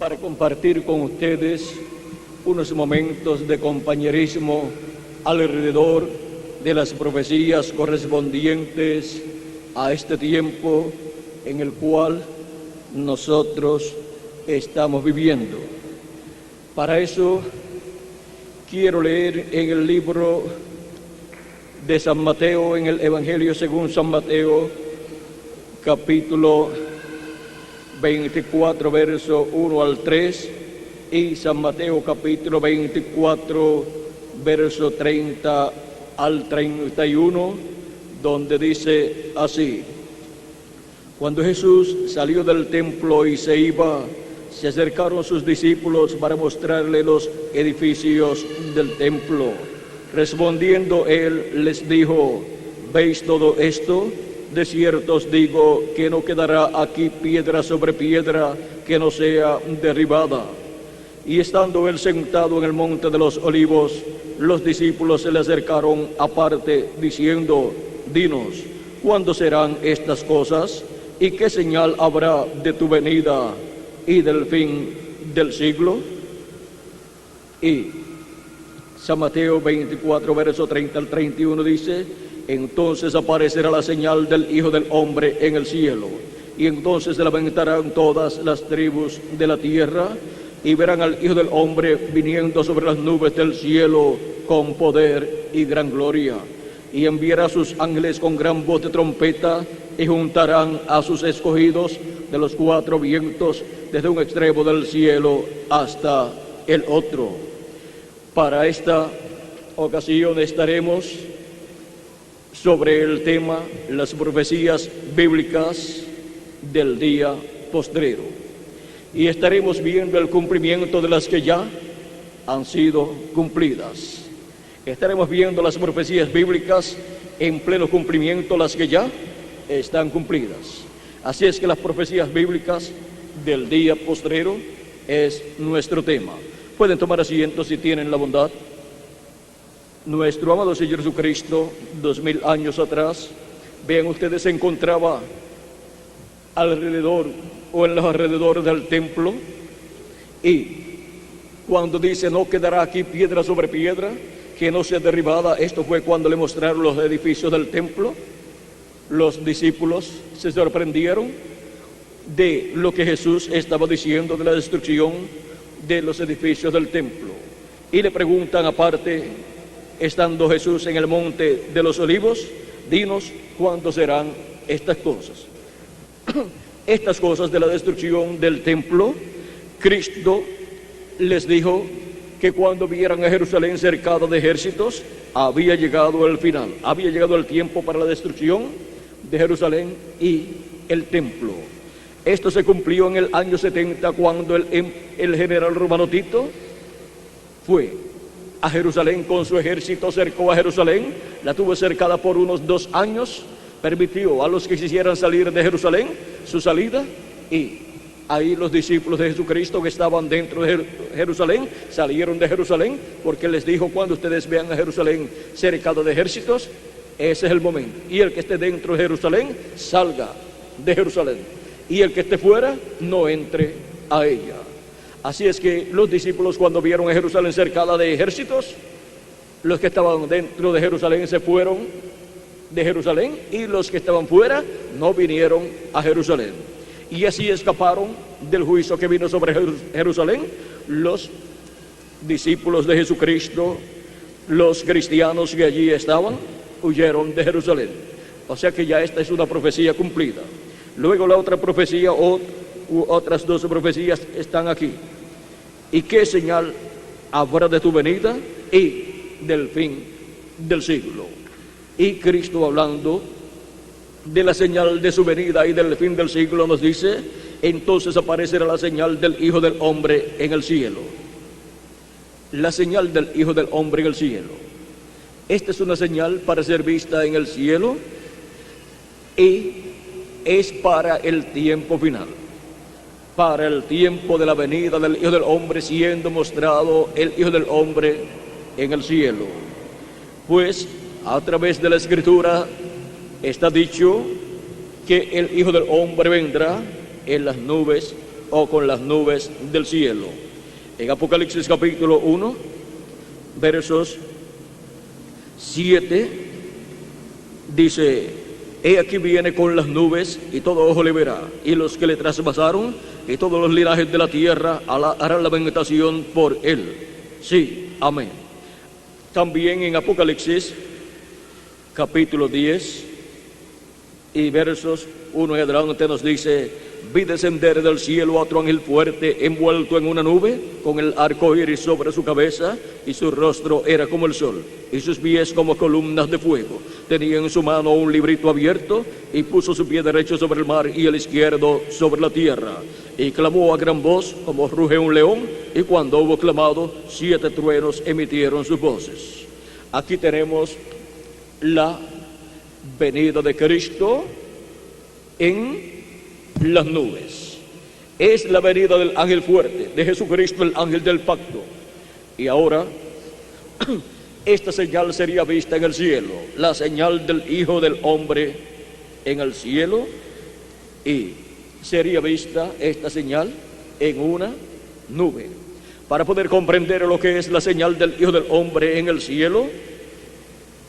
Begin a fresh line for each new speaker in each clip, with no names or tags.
para compartir con ustedes unos momentos de compañerismo alrededor de las profecías correspondientes a este tiempo en el cual nosotros estamos viviendo. Para eso quiero leer en el libro de San Mateo, en el Evangelio según San Mateo, capítulo 24, verso 1 al 3, y San Mateo capítulo 24, verso 30 al 31, donde dice así: Cuando Jesús salió del templo y se iba, se acercaron sus discípulos para mostrarle los edificios del templo. Respondiendo él, les dijo: ¿Veis todo esto? De cierto os digo que no quedará aquí piedra sobre piedra que no sea derribada. Y estando él sentado en el monte de los olivos, los discípulos se le acercaron aparte, diciendo: Dinos, ¿cuándo serán estas cosas? ¿Y qué señal habrá de tu venida y del fin del siglo? Y San Mateo 24, verso 30 al 31 dice: Entonces aparecerá la señal del Hijo del Hombre en el cielo, y entonces se lamentarán todas las tribus de la tierra, y verán al Hijo del Hombre viniendo sobre las nubes del cielo con poder y gran gloria. Y enviará a sus ángeles con gran voz de trompeta, y juntarán a sus escogidos de los cuatro vientos, desde un extremo del cielo hasta el otro. Para esta ocasión estaremos sobre el tema las profecías bíblicas del día postrero, y estaremos viendo el cumplimiento de las que ya han sido cumplidas. Estaremos viendo las profecías bíblicas en pleno cumplimiento, las que ya están cumplidas. Así es que las profecías bíblicas del día postrero es nuestro tema. Pueden tomar asiento si tienen la bondad. Nuestro amado Señor Jesucristo, 2000 años atrás, vean ustedes, se encontraba alrededor o en los alrededores del templo, y cuando dice no quedará aquí piedra sobre piedra que no sea derribada, esto fue cuando le mostraron los edificios del templo. Los discípulos se sorprendieron de lo que Jesús estaba diciendo de la destrucción de los edificios del templo, y le preguntan aparte, estando Jesús en el monte de los olivos: dinos, ¿cuándo serán estas cosas? Estas cosas de la destrucción del templo, Cristo les dijo que cuando vieran a Jerusalén cercada de ejércitos, había llegado el final, había llegado el tiempo para la destrucción de Jerusalén y el templo. Esto se cumplió en el año 70, cuando el general romano Tito fue a Jerusalén con su ejército, cercó a Jerusalén, la tuvo cercada por unos 2 años, permitió a los que quisieran salir de Jerusalén su salida, y ahí los discípulos de Jesucristo que estaban dentro de Jerusalén salieron de Jerusalén, porque les dijo: cuando ustedes vean a Jerusalén cercada de ejércitos, ese es el momento, y el que esté dentro de Jerusalén salga de Jerusalén, y el que esté fuera no entre a ella. Así es que los discípulos, cuando vieron a Jerusalén cercada de ejércitos, los que estaban dentro de Jerusalén se fueron de Jerusalén, y los que estaban fuera no vinieron a Jerusalén. Y así escaparon del juicio que vino sobre Jerusalén los discípulos de Jesucristo. Los cristianos que allí estaban huyeron de Jerusalén. O sea que ya esta es una profecía cumplida. Luego la otra profecía, otras 2 profecías están aquí. ¿Y qué señal habrá de tu venida y del fin del siglo? Y Cristo, hablando de la señal de su venida y del fin del siglo, nos dice: entonces aparecerá la señal del Hijo del Hombre en el cielo. La señal del Hijo del Hombre en el cielo. Esta es una señal para ser vista en el cielo, y es para el tiempo final, para el tiempo de la venida del Hijo del Hombre, siendo mostrado el Hijo del Hombre en el cielo. Pues a través de la Escritura está dicho que el Hijo del Hombre vendrá en las nubes o con las nubes del cielo. En Apocalipsis capítulo 1, versos 7, dice: he aquí viene con las nubes, y todo ojo le verá, y los que le traspasaron, y todos los linajes de la tierra harán lamentación por él. Sí, amén. También en Apocalipsis capítulo 10 y versos 1 en adelante nos dice: vi descender del cielo a otro ángel fuerte, envuelto en una nube, con el arco iris sobre su cabeza, y su rostro era como el sol, y sus pies como columnas de fuego. Tenía en su mano un librito abierto, y puso su pie derecho sobre el mar y el izquierdo sobre la tierra. Y clamó a gran voz, como ruge un león, y cuando hubo clamado, 7 truenos emitieron sus voces. Aquí tenemos la venida de Cristo en las nubes. Es la venida del ángel fuerte, de Jesucristo, el ángel del pacto. Y ahora esta señal sería vista en el cielo, la señal del Hijo del Hombre en el cielo, y sería vista esta señal en una nube. Para poder comprender lo que es la señal del Hijo del Hombre en el cielo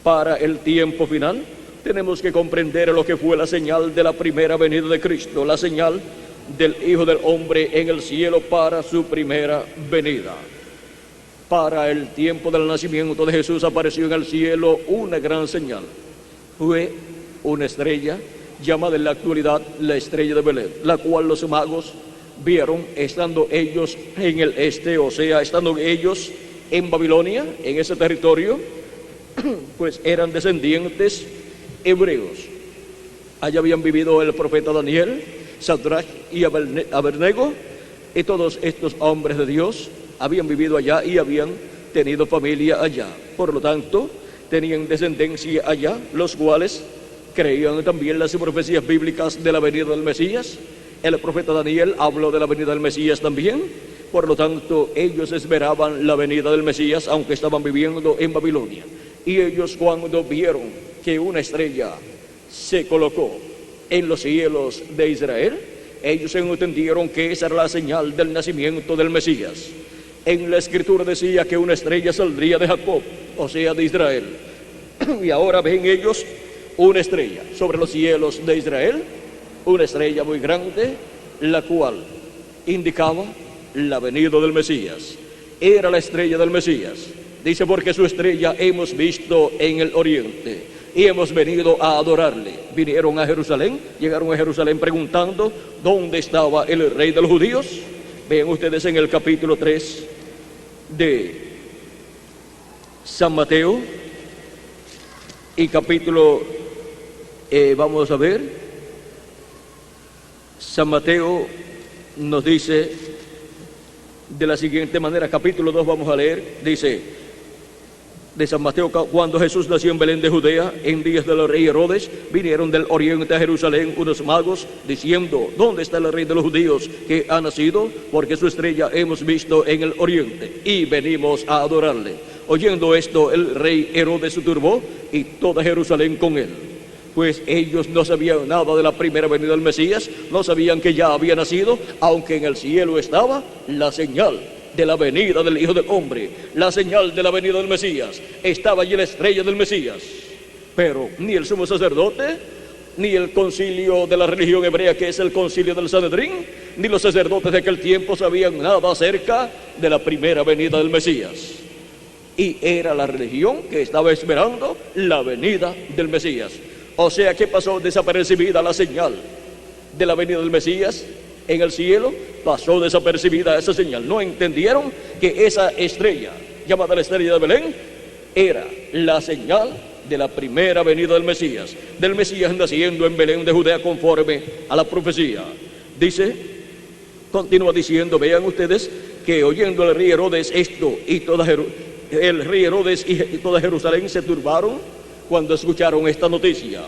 para el tiempo final, tenemos que comprender lo que fue la señal de la primera venida de Cristo, la señal del Hijo del Hombre en el cielo para su primera venida. Para el tiempo del nacimiento de Jesús apareció en el cielo una gran señal. Fue una estrella llamada en la actualidad la estrella de Belén, la cual los magos vieron estando ellos en el este, o sea, estando ellos en Babilonia, en ese territorio, pues eran descendientes hebreos. Allá habían vivido el profeta Daniel, Sadrach y Abednego, y todos estos hombres de Dios habían vivido allá y habían tenido familia allá. Por lo tanto, tenían descendencia allá, los cuales creían también las profecías bíblicas de la venida del Mesías. El profeta Daniel habló de la venida del Mesías también. Por lo tanto, ellos esperaban la venida del Mesías, aunque estaban viviendo en Babilonia. Y ellos, cuando vieron que una estrella se colocó en los cielos de Israel, ellos entendieron que esa era la señal del nacimiento del Mesías. En la escritura decía que una estrella saldría de Jacob, o sea, de Israel. Y ahora ven ellos una estrella sobre los cielos de Israel, una estrella muy grande, la cual indicaba la venida del Mesías. Era la estrella del Mesías. Dice: porque su estrella hemos visto en el oriente y hemos venido a adorarle. Vinieron a Jerusalén, llegaron a Jerusalén preguntando dónde estaba el rey de los judíos. Vean ustedes en el capítulo 3 de San Mateo y capítulo, vamos a ver, San Mateo nos dice de la siguiente manera, capítulo 2 vamos a leer, dice de San Mateo: cuando Jesús nació en Belén de Judea, en días del rey Herodes, vinieron del oriente a Jerusalén unos magos, diciendo: ¿dónde está el rey de los judíos que ha nacido? Porque su estrella hemos visto en el oriente y venimos a adorarle. Oyendo esto, el rey Herodes se turbó y toda Jerusalén con él. Pues ellos no sabían nada de la primera venida del Mesías, no sabían que ya había nacido, aunque en el cielo estaba la señal de la venida del Hijo del Hombre, la señal de la venida del Mesías. Estaba allí la estrella del Mesías. Pero ni el sumo sacerdote, ni el concilio de la religión hebrea, que es el concilio del Sanedrín, ni los sacerdotes de aquel tiempo sabían nada acerca de la primera venida del Mesías. Y era la religión que estaba esperando la venida del Mesías. O sea que pasó desapercibida la señal de la venida del Mesías en el cielo, pasó desapercibida esa señal. No entendieron que esa estrella, llamada la estrella de Belén, era la señal de la primera venida del Mesías naciendo en Belén de Judea conforme a la profecía. Dice, continúa diciendo, vean ustedes, que oyendo el rey Herodes esto, y el rey Herodes y toda Jerusalén se turbaron cuando escucharon esta noticia.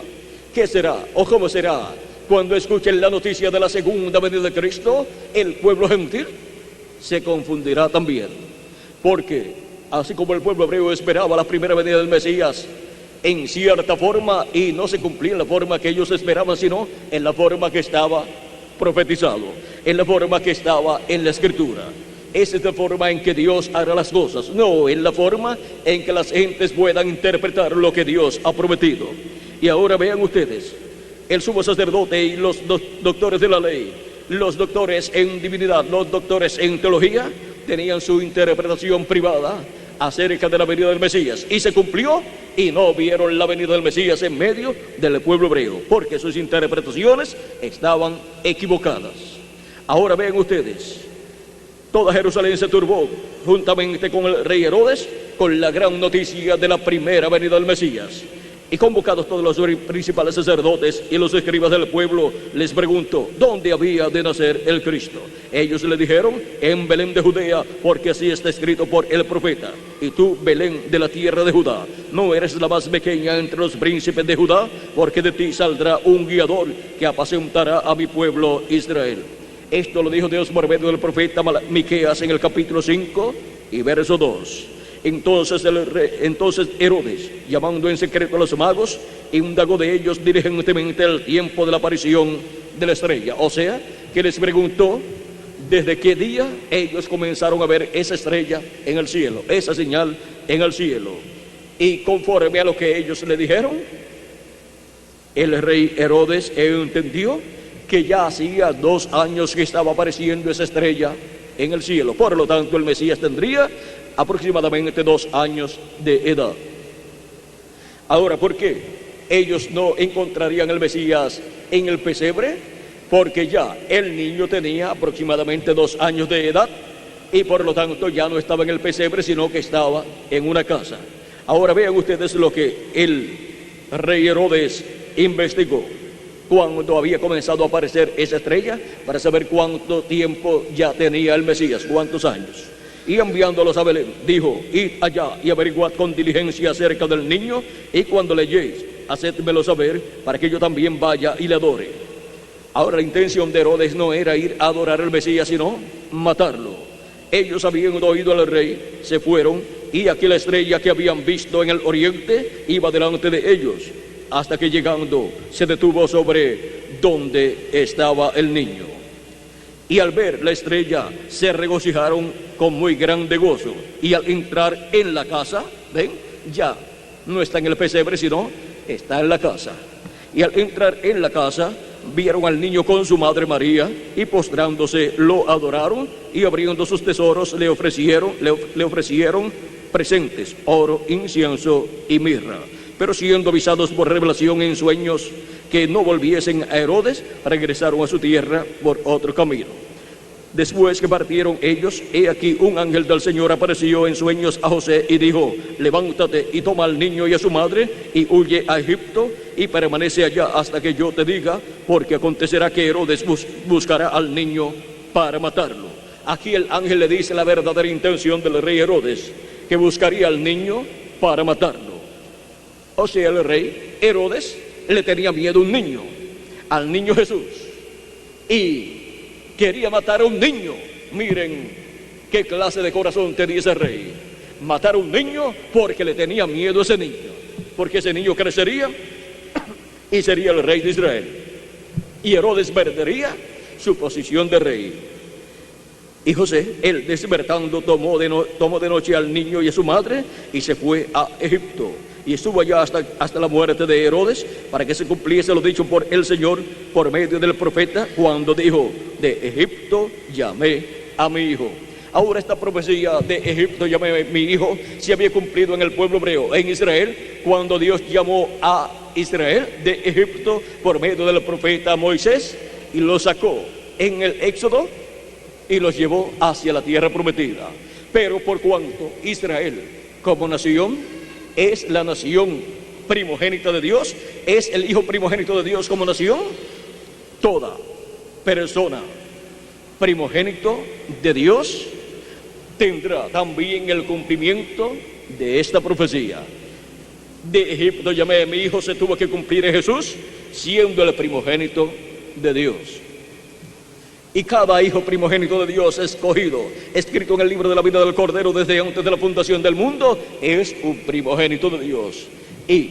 ¿Qué será o cómo será cuando escuchen la noticia de la segunda venida de Cristo? El pueblo gentil se confundirá también, porque así como el pueblo hebreo esperaba la primera venida del Mesías en cierta forma, y no se cumplía en la forma que ellos esperaban, sino en la forma que estaba profetizado, en la forma que estaba en la Escritura. Esa es la forma en que Dios hará las cosas, no en la forma en que las gentes puedan interpretar lo que Dios ha prometido. Y ahora vean ustedes, el sumo sacerdote y los doctores de la ley, los doctores en divinidad, los doctores en teología, tenían su interpretación privada acerca de la venida del Mesías, y se cumplió, y no vieron la venida del Mesías en medio del pueblo hebreo, porque sus interpretaciones estaban equivocadas. Ahora vean ustedes, toda Jerusalén se turbó juntamente con el rey Herodes con la gran noticia de la primera venida del Mesías. Y convocados todos los principales sacerdotes y los escribas del pueblo, les preguntó dónde había de nacer el Cristo. Ellos le dijeron: en Belén de Judea, porque así está escrito por el profeta. Y tú, Belén, de la tierra de Judá, no eres la más pequeña entre los príncipes de Judá, porque de ti saldrá un guiador que apacentará a mi pueblo Israel. Esto lo dijo Dios por medio del profeta Miqueas en el capítulo 5 y verso 2. Entonces Herodes, llamando en secreto a los magos, indagó de ellos diligentemente el tiempo de la aparición de la estrella. O sea, que les preguntó desde qué día ellos comenzaron a ver esa estrella en el cielo, esa señal en el cielo. Y conforme a lo que ellos le dijeron, el rey Herodes entendió que ya hacía 2 años que estaba apareciendo esa estrella en el cielo. Por lo tanto, el Mesías tendría aproximadamente 2 años de edad. Ahora, ¿por qué ellos no encontrarían el Mesías en el pesebre? Porque ya el niño tenía aproximadamente 2 años de edad y por lo tanto ya no estaba en el pesebre, sino que estaba en una casa. Ahora vean ustedes lo que el rey Herodes investigó cuando había comenzado a aparecer esa estrella, para saber cuánto tiempo ya tenía el Mesías, cuántos años. Y enviándolos a Belén, dijo: id allá y averiguad con diligencia acerca del niño, y cuando leyéis, hacedmelo saber, para que yo también vaya y le adore. Ahora, la intención de Herodes no era ir a adorar al Mesías, sino matarlo. Ellos habían oído al rey, se fueron, y aquí la estrella que habían visto en el oriente iba delante de ellos, hasta que llegando se detuvo sobre donde estaba el niño. Y al ver la estrella se regocijaron con muy grande gozo. Y al entrar en la casa, ven, ya no está en el pesebre, sino está en la casa. Y al entrar en la casa, vieron al niño con su madre María, y postrándose lo adoraron, y abriendo sus tesoros le ofrecieron presentes: oro, incienso y mirra. Pero siendo avisados por revelación en sueños que no volviesen a Herodes, regresaron a su tierra por otro camino. Después que partieron ellos, he aquí un ángel del Señor apareció en sueños a José y dijo: levántate y toma al niño y a su madre y huye a Egipto y permanece allá hasta que yo te diga, porque acontecerá que Herodes buscará al niño para matarlo. Aquí el ángel le dice la verdadera intención del rey Herodes, que buscaría al niño para matarlo. O sea, el rey Herodes le tenía miedo a un niño, al niño Jesús, y quería matar a un niño. Miren qué clase de corazón tenía ese rey: matar a un niño porque le tenía miedo a ese niño, porque ese niño crecería y sería el rey de Israel, y Herodes perdería su posición de rey. Y José, él despertando, tomó de noche al niño y a su madre y se fue a Egipto. Y estuvo allá hasta la muerte de Herodes, para que se cumpliese lo dicho por el Señor por medio del profeta, cuando dijo: de Egipto llamé a mi hijo. Ahora esta profecía de Egipto llamé a mi hijo se había cumplido en el pueblo hebreo, en Israel, cuando Dios llamó a Israel de Egipto por medio del profeta Moisés, y lo sacó en el Éxodo y los llevó hacia la tierra prometida. Pero por cuanto Israel como nación es la nación primogénita de Dios, es el hijo primogénito de Dios como nación, toda persona primogénito de Dios tendrá también el cumplimiento de esta profecía. De Egipto llamé a mi hijo se tuvo que cumplir en Jesús, siendo el primogénito de Dios. Y cada hijo primogénito de Dios escogido, escrito en el libro de la vida del Cordero desde antes de la fundación del mundo, es un primogénito de Dios. Y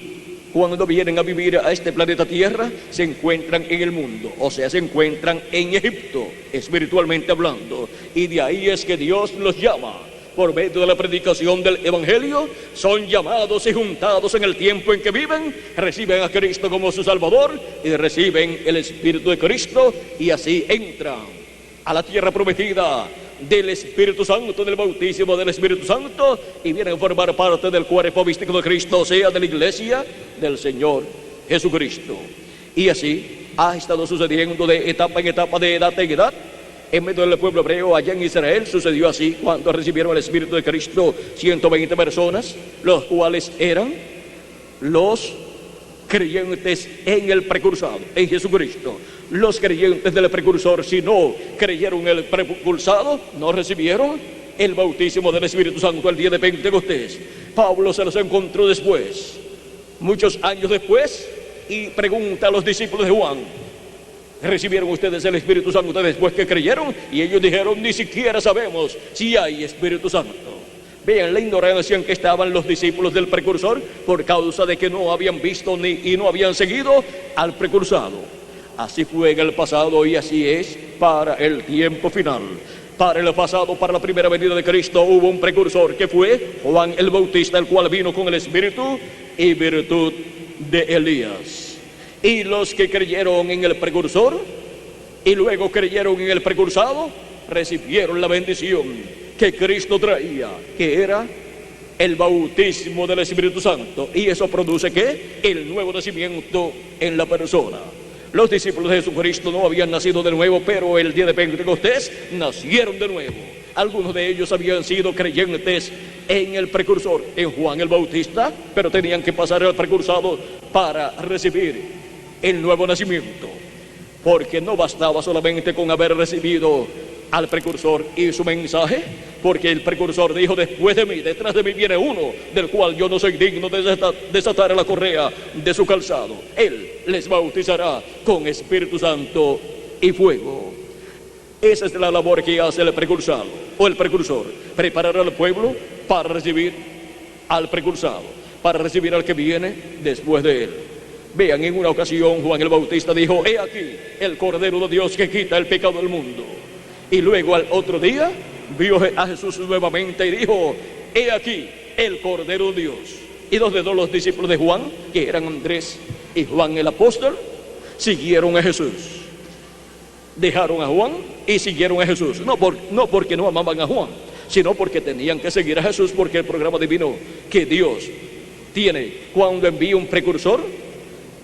cuando vienen a vivir a este planeta Tierra, se encuentran en el mundo, o sea, se encuentran en Egipto, espiritualmente hablando. Y de ahí es que Dios los llama. Por medio de la predicación del Evangelio, son llamados y juntados en el tiempo en que viven, reciben a Cristo como su Salvador y reciben el Espíritu de Cristo, y así entran a la tierra prometida del Espíritu Santo, del bautismo del Espíritu Santo, y vienen a formar parte del cuerpo místico de Cristo, o sea, de la iglesia del Señor Jesucristo. Y así ha estado sucediendo de etapa en etapa, de edad en edad, en medio del pueblo hebreo. Allá en Israel sucedió así cuando recibieron el Espíritu de Cristo 120 personas, los cuales eran los creyentes en el precursado, en Jesucristo. Los creyentes del precursor, si no creyeron en el precursado, no recibieron el bautismo del Espíritu Santo el día de Pentecostés. Pablo se los encontró después, muchos años después, y pregunta a los discípulos de Juan: ¿recibieron ustedes el Espíritu Santo después que creyeron? Y ellos dijeron: ni siquiera sabemos si hay Espíritu Santo. Vean la ignorancia en que estaban los discípulos del precursor, por causa de que no habían visto y no habían seguido al precursado. Así fue en el pasado y así es para el tiempo final. Para el pasado, para la primera venida de Cristo, hubo un precursor que fue Juan el Bautista, el cual vino con el Espíritu y virtud de Elías. Y los que creyeron en el precursor y luego creyeron en el precursado, recibieron la bendición que Cristo traía, que era el bautismo del Espíritu Santo. Y eso produce ¿qué? El nuevo nacimiento en la persona. Los discípulos de Jesucristo no habían nacido de nuevo, pero el día de Pentecostés nacieron de nuevo. Algunos de ellos habían sido creyentes en el precursor, en Juan el Bautista, pero tenían que pasar al precursado para recibir el nuevo nacimiento, porque no bastaba solamente con haber recibido al precursor y su mensaje, porque el precursor dijo: después de mí, detrás de mí viene uno del cual yo no soy digno de desatar la correa de su calzado. Él les bautizará con Espíritu Santo y fuego. Esa es la labor que hace el precursado o el precursor: preparar al pueblo para recibir al precursado, para recibir al que viene después de él. Vean, en una ocasión Juan el Bautista dijo: he aquí el Cordero de Dios que quita el pecado del mundo. Y luego al otro día vio a Jesús nuevamente y dijo: he aquí el Cordero de Dios. Y dos de los discípulos de Juan, que eran Andrés y Juan el apóstol, siguieron a Jesús. Dejaron a Juan y siguieron a Jesús. No porque no amaban a Juan, sino porque tenían que seguir a Jesús, porque el programa divino que Dios tiene cuando envía un precursor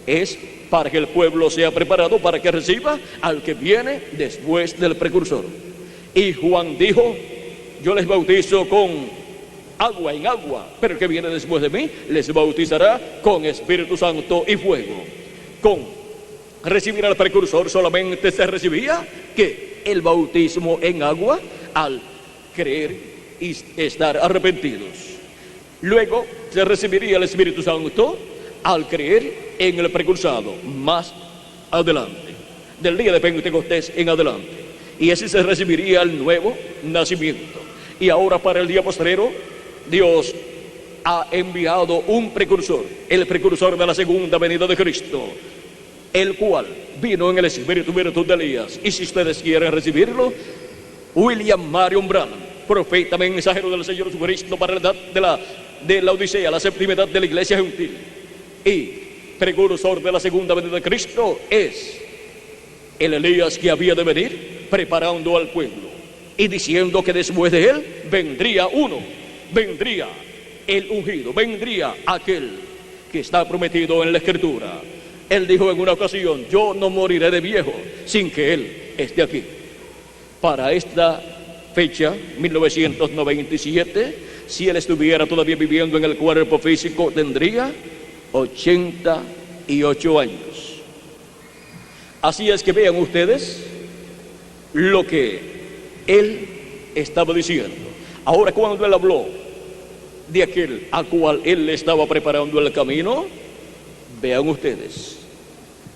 es para que el pueblo sea preparado para que reciba al que viene después del precursor. Y Juan dijo: yo les bautizo con agua en agua, pero el que viene después de mí les bautizará con Espíritu Santo y fuego. Con recibir al precursor solamente se recibía que el bautismo en agua al creer y estar arrepentidos. Luego se recibiría el Espíritu Santo al creer en el precursado más adelante, del día de Pentecostés en adelante. Y así se recibiría el nuevo nacimiento. Y ahora, para el día postrero, Dios ha enviado un precursor, el precursor de la segunda venida de Cristo, el cual vino en el Espíritu virtud de Elías. Y si ustedes quieren recibirlo, William Marion Branham, profeta mensajero del Señor Jesucristo para la edad de la Odisea, la séptima edad de la iglesia gentil, y precursor de la segunda venida de Cristo, es el Elías que había de venir preparando al pueblo y diciendo que después de él vendría uno, vendría el ungido, vendría aquel que está prometido en la Escritura. Él dijo en una ocasión: yo no moriré de viejo sin que él esté aquí. Para esta fecha, 1997, si él estuviera todavía viviendo en el cuerpo físico, tendría 88 años. Así es que vean ustedes lo que él estaba diciendo. Ahora, cuando él habló de aquel a cual él le estaba preparando el camino, vean ustedes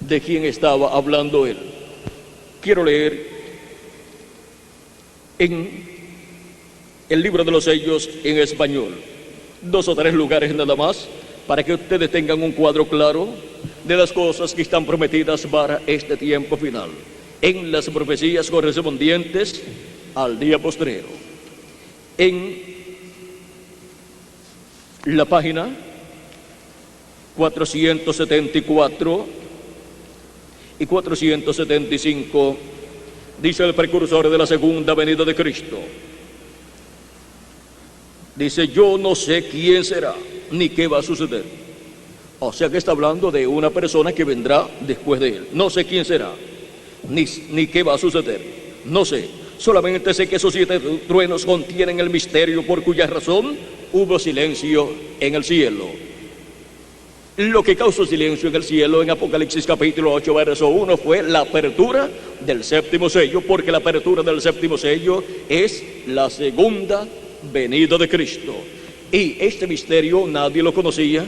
de quién estaba hablando él. Quiero leer en el libro de los sellos en español 2 o 3 lugares nada más para que ustedes tengan un cuadro claro de las cosas que están prometidas para este tiempo final, en las profecías correspondientes al día postrero. En la página 474 y 475 dice el precursor de la segunda venida de Cristo. Dice: yo no sé quién será ni qué va a suceder. O sea que está hablando de una persona que vendrá después de él. No sé quién será ni qué va a suceder. No sé. Solamente sé que esos 7 truenos contienen el misterio por cuya razón hubo silencio en el cielo. Lo que causó silencio en el cielo en Apocalipsis capítulo 8, verso 1 fue la apertura del séptimo sello, porque la apertura del séptimo sello es la segunda venida de Cristo. Y este misterio nadie lo conocía,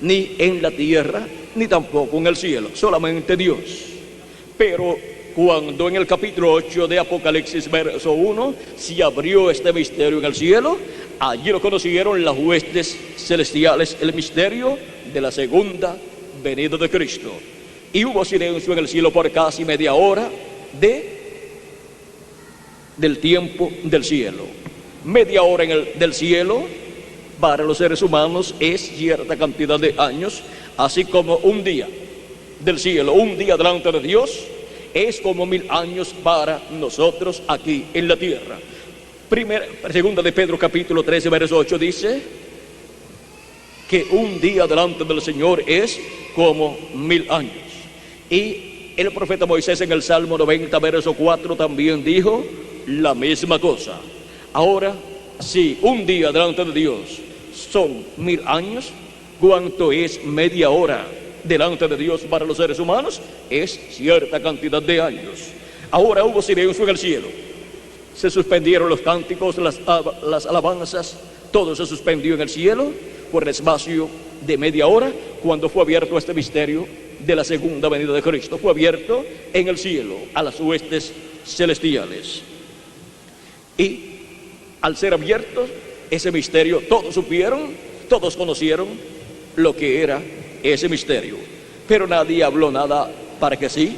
ni en la tierra, ni tampoco en el cielo, solamente Dios. Pero cuando en el capítulo 8 de Apocalipsis, verso 1, se abrió este misterio en el cielo, allí lo conocieron las huestes celestiales, el misterio de la segunda venida de Cristo. Y hubo silencio en el cielo por casi media hora del tiempo del cielo. Media hora del cielo para los seres humanos es cierta cantidad de años, así como un día del cielo, un día delante de Dios, es como 1000 años para nosotros aquí en la tierra. Segunda de Pedro capítulo 13, verso 8 dice que un día delante del Señor es como 1000 años. Y el profeta Moisés en el Salmo 90, verso 4 también dijo la misma cosa. Ahora, si un día delante de Dios son 1000 años, ¿cuánto es media hora delante de Dios para los seres humanos? Es cierta cantidad de años. Ahora hubo silencio en el cielo. Se suspendieron los cánticos, las alabanzas, todo se suspendió en el cielo por el espacio de media hora, cuando fue abierto este misterio de la segunda venida de Cristo. Fue abierto en el cielo a las huestes celestiales. Y al ser abierto ese misterio, todos supieron, todos conocieron lo que era ese misterio. Pero nadie habló nada para que sí,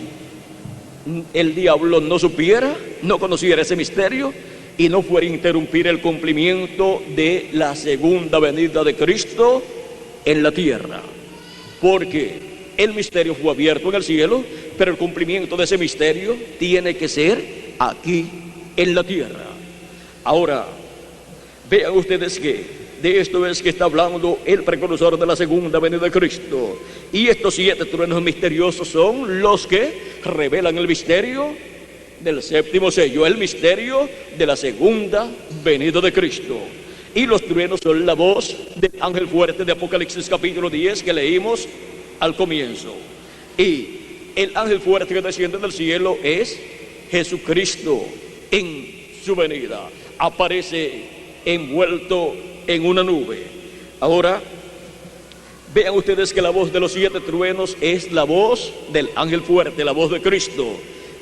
el diablo no supiera, no conociera ese misterio y no fuera a interrumpir el cumplimiento de la segunda venida de Cristo en la tierra. Porque el misterio fue abierto en el cielo, pero el cumplimiento de ese misterio tiene que ser aquí en la tierra. Ahora, vean ustedes que de esto es que está hablando el precursor de la segunda venida de Cristo. Y estos 7 truenos misteriosos son los que revelan el misterio del séptimo sello, el misterio de la segunda venida de Cristo. Y los truenos son la voz del ángel fuerte de Apocalipsis capítulo 10 que leímos al comienzo. Y el ángel fuerte que desciende del cielo es Jesucristo en su venida. Aparece envuelto en una nube. Ahora, vean ustedes que la voz de los 7 truenos es la voz del ángel fuerte, la voz de Cristo.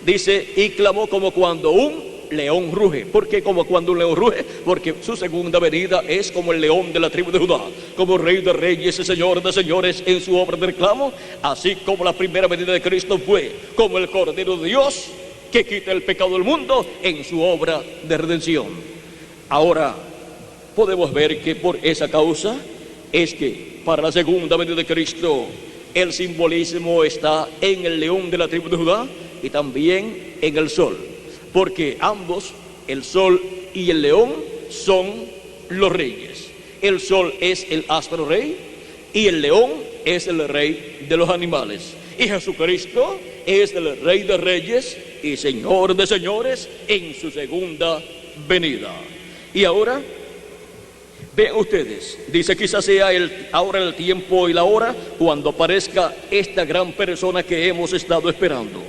Dice, y clamó como cuando un león ruge. ¿Por qué como cuando un león ruge? Porque su segunda venida es como el león de la tribu de Judá, como rey de reyes y señor de señores en su obra de reclamo, así como la primera venida de Cristo fue como el Cordero de Dios que quita el pecado del mundo en su obra de redención. Ahora, podemos ver que por esa causa es que para la segunda venida de Cristo el simbolismo está en el león de la tribu de Judá y también en el sol, porque ambos, el sol y el león, son los reyes. El sol es el astro rey y el león es el rey de los animales. Y Jesucristo es el rey de reyes y señor de señores en su segunda venida. Y ahora, vean ustedes, dice, quizás sea ahora el tiempo y la hora cuando aparezca esta gran persona que hemos estado esperando.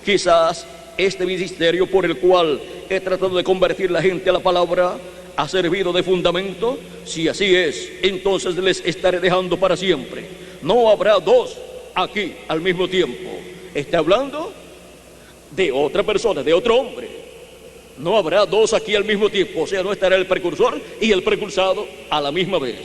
Quizás este ministerio por el cual he tratado de convertir la gente a la palabra ha servido de fundamento. Si así es, entonces les estaré dejando para siempre. No habrá 2 aquí al mismo tiempo. Está hablando de otra persona, de otro hombre. No habrá 2 aquí al mismo tiempo, o sea, no estará el precursor y el precursado a la misma vez.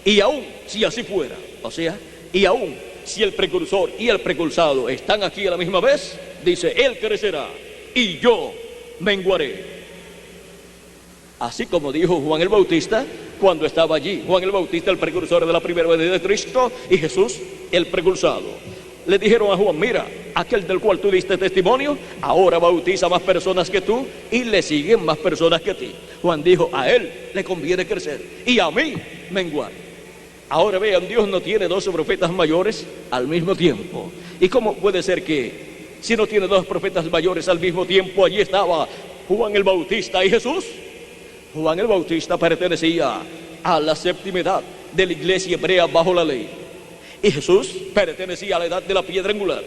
Y aún si así fuera, O sea, y aún si el precursor y el precursado están aquí a la misma vez, dice, Él crecerá y yo menguaré. Así como dijo Juan el Bautista cuando estaba allí. Juan el Bautista, el precursor de la primera venida de Cristo, y Jesús, el precursado. Le dijeron a Juan, mira, aquel del cual tú diste testimonio, ahora bautiza más personas que tú y le siguen más personas que a ti. Juan dijo, a él le conviene crecer y a mí menguar. Ahora vean, Dios no tiene 12 profetas mayores al mismo tiempo. ¿Y cómo puede ser que, si no tiene 2 profetas mayores al mismo tiempo, allí estaba Juan el Bautista y Jesús? Juan el Bautista pertenecía a la séptima edad de la iglesia hebrea bajo la ley. Y Jesús pertenecía a la edad de la piedra angular,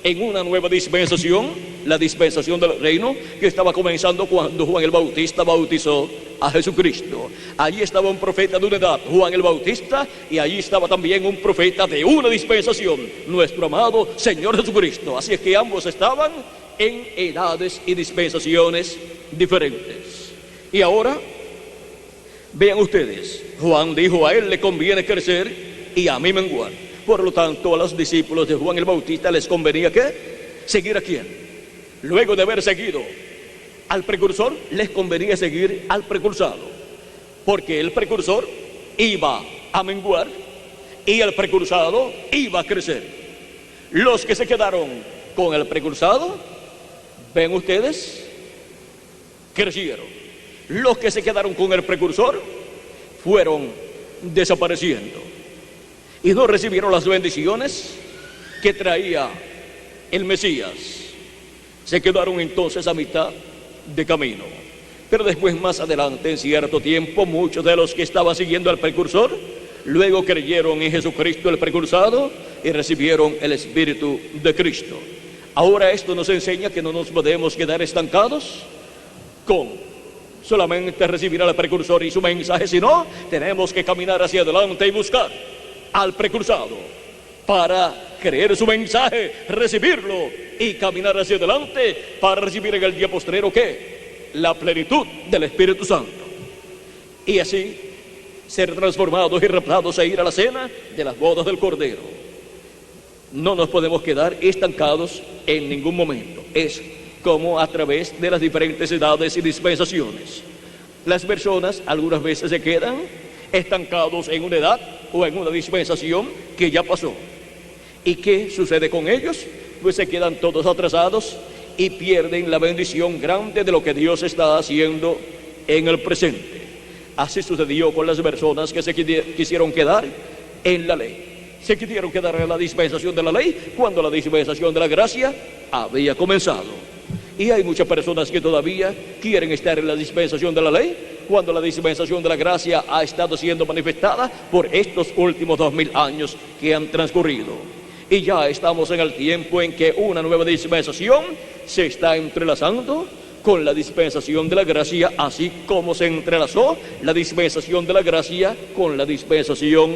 en una nueva dispensación, la dispensación del reino, que estaba comenzando cuando Juan el Bautista bautizó a Jesucristo. Allí estaba un profeta de una edad, Juan el Bautista, y allí estaba también un profeta de una dispensación, nuestro amado Señor Jesucristo. Así es que ambos estaban en edades y dispensaciones diferentes. Y ahora, vean ustedes, Juan dijo, a él le conviene crecer y a mí menguar. Por lo tanto, a los discípulos de Juan el Bautista les convenía ¿qué? Seguir a quién. Luego de haber seguido al precursor, les convenía seguir al precursado, porque el precursor iba a menguar y el precursado iba a crecer. Los que se quedaron con el precursado, ven ustedes, crecieron. Los que se quedaron con el precursor fueron desapareciendo y no recibieron las bendiciones que traía el Mesías. Se quedaron entonces a mitad de camino. Pero después, más adelante, en cierto tiempo, muchos de los que estaban siguiendo al precursor luego creyeron en Jesucristo el precursado y recibieron el Espíritu de Cristo. Ahora esto nos enseña que no nos podemos quedar estancados con solamente recibir al precursor y su mensaje, sino tenemos que caminar hacia adelante y buscar al precursado para creer su mensaje, recibirlo y caminar hacia adelante para recibir en el día postrero ¿qué? La plenitud del Espíritu Santo. Y así ser transformados y raptados e ir a la cena de las bodas del Cordero. No nos podemos quedar estancados en ningún momento. Es como a través de las diferentes edades y dispensaciones. Las personas algunas veces se quedan estancados en una edad o en una dispensación que ya pasó. ¿Y qué sucede con ellos? Pues se quedan todos atrasados y pierden la bendición grande de lo que Dios está haciendo en el presente. Así sucedió con las personas que se quisieron quedar en la ley. Se quisieron quedar en la dispensación de la ley cuando la dispensación de la gracia había comenzado. Y hay muchas personas que todavía quieren estar en la dispensación de la ley cuando la dispensación de la gracia ha estado siendo manifestada por estos últimos 2000 años que han transcurrido. Y ya estamos en el tiempo en que una nueva dispensación se está entrelazando con la dispensación de la gracia, así como se entrelazó la dispensación de la gracia con la dispensación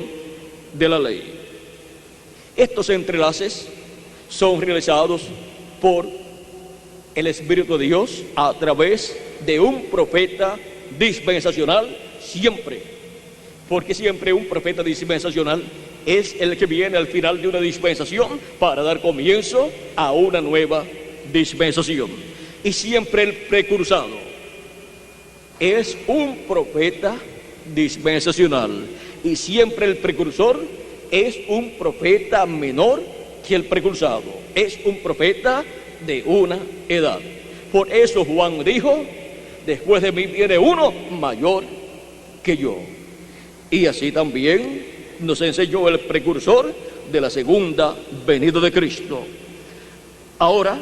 de la ley. Estos entrelaces son realizados por el Espíritu de Dios a través de un profeta dispensacional siempre, porque siempre un profeta dispensacional es el que viene al final de una dispensación para dar comienzo a una nueva dispensación. Y siempre el precursado es un profeta dispensacional y siempre el precursor es un profeta menor que el precursado, es un profeta de una edad. Por eso Juan dijo, después de mí viene uno mayor que yo. Y así también nos enseñó el precursor de la segunda venida de Cristo. Ahora,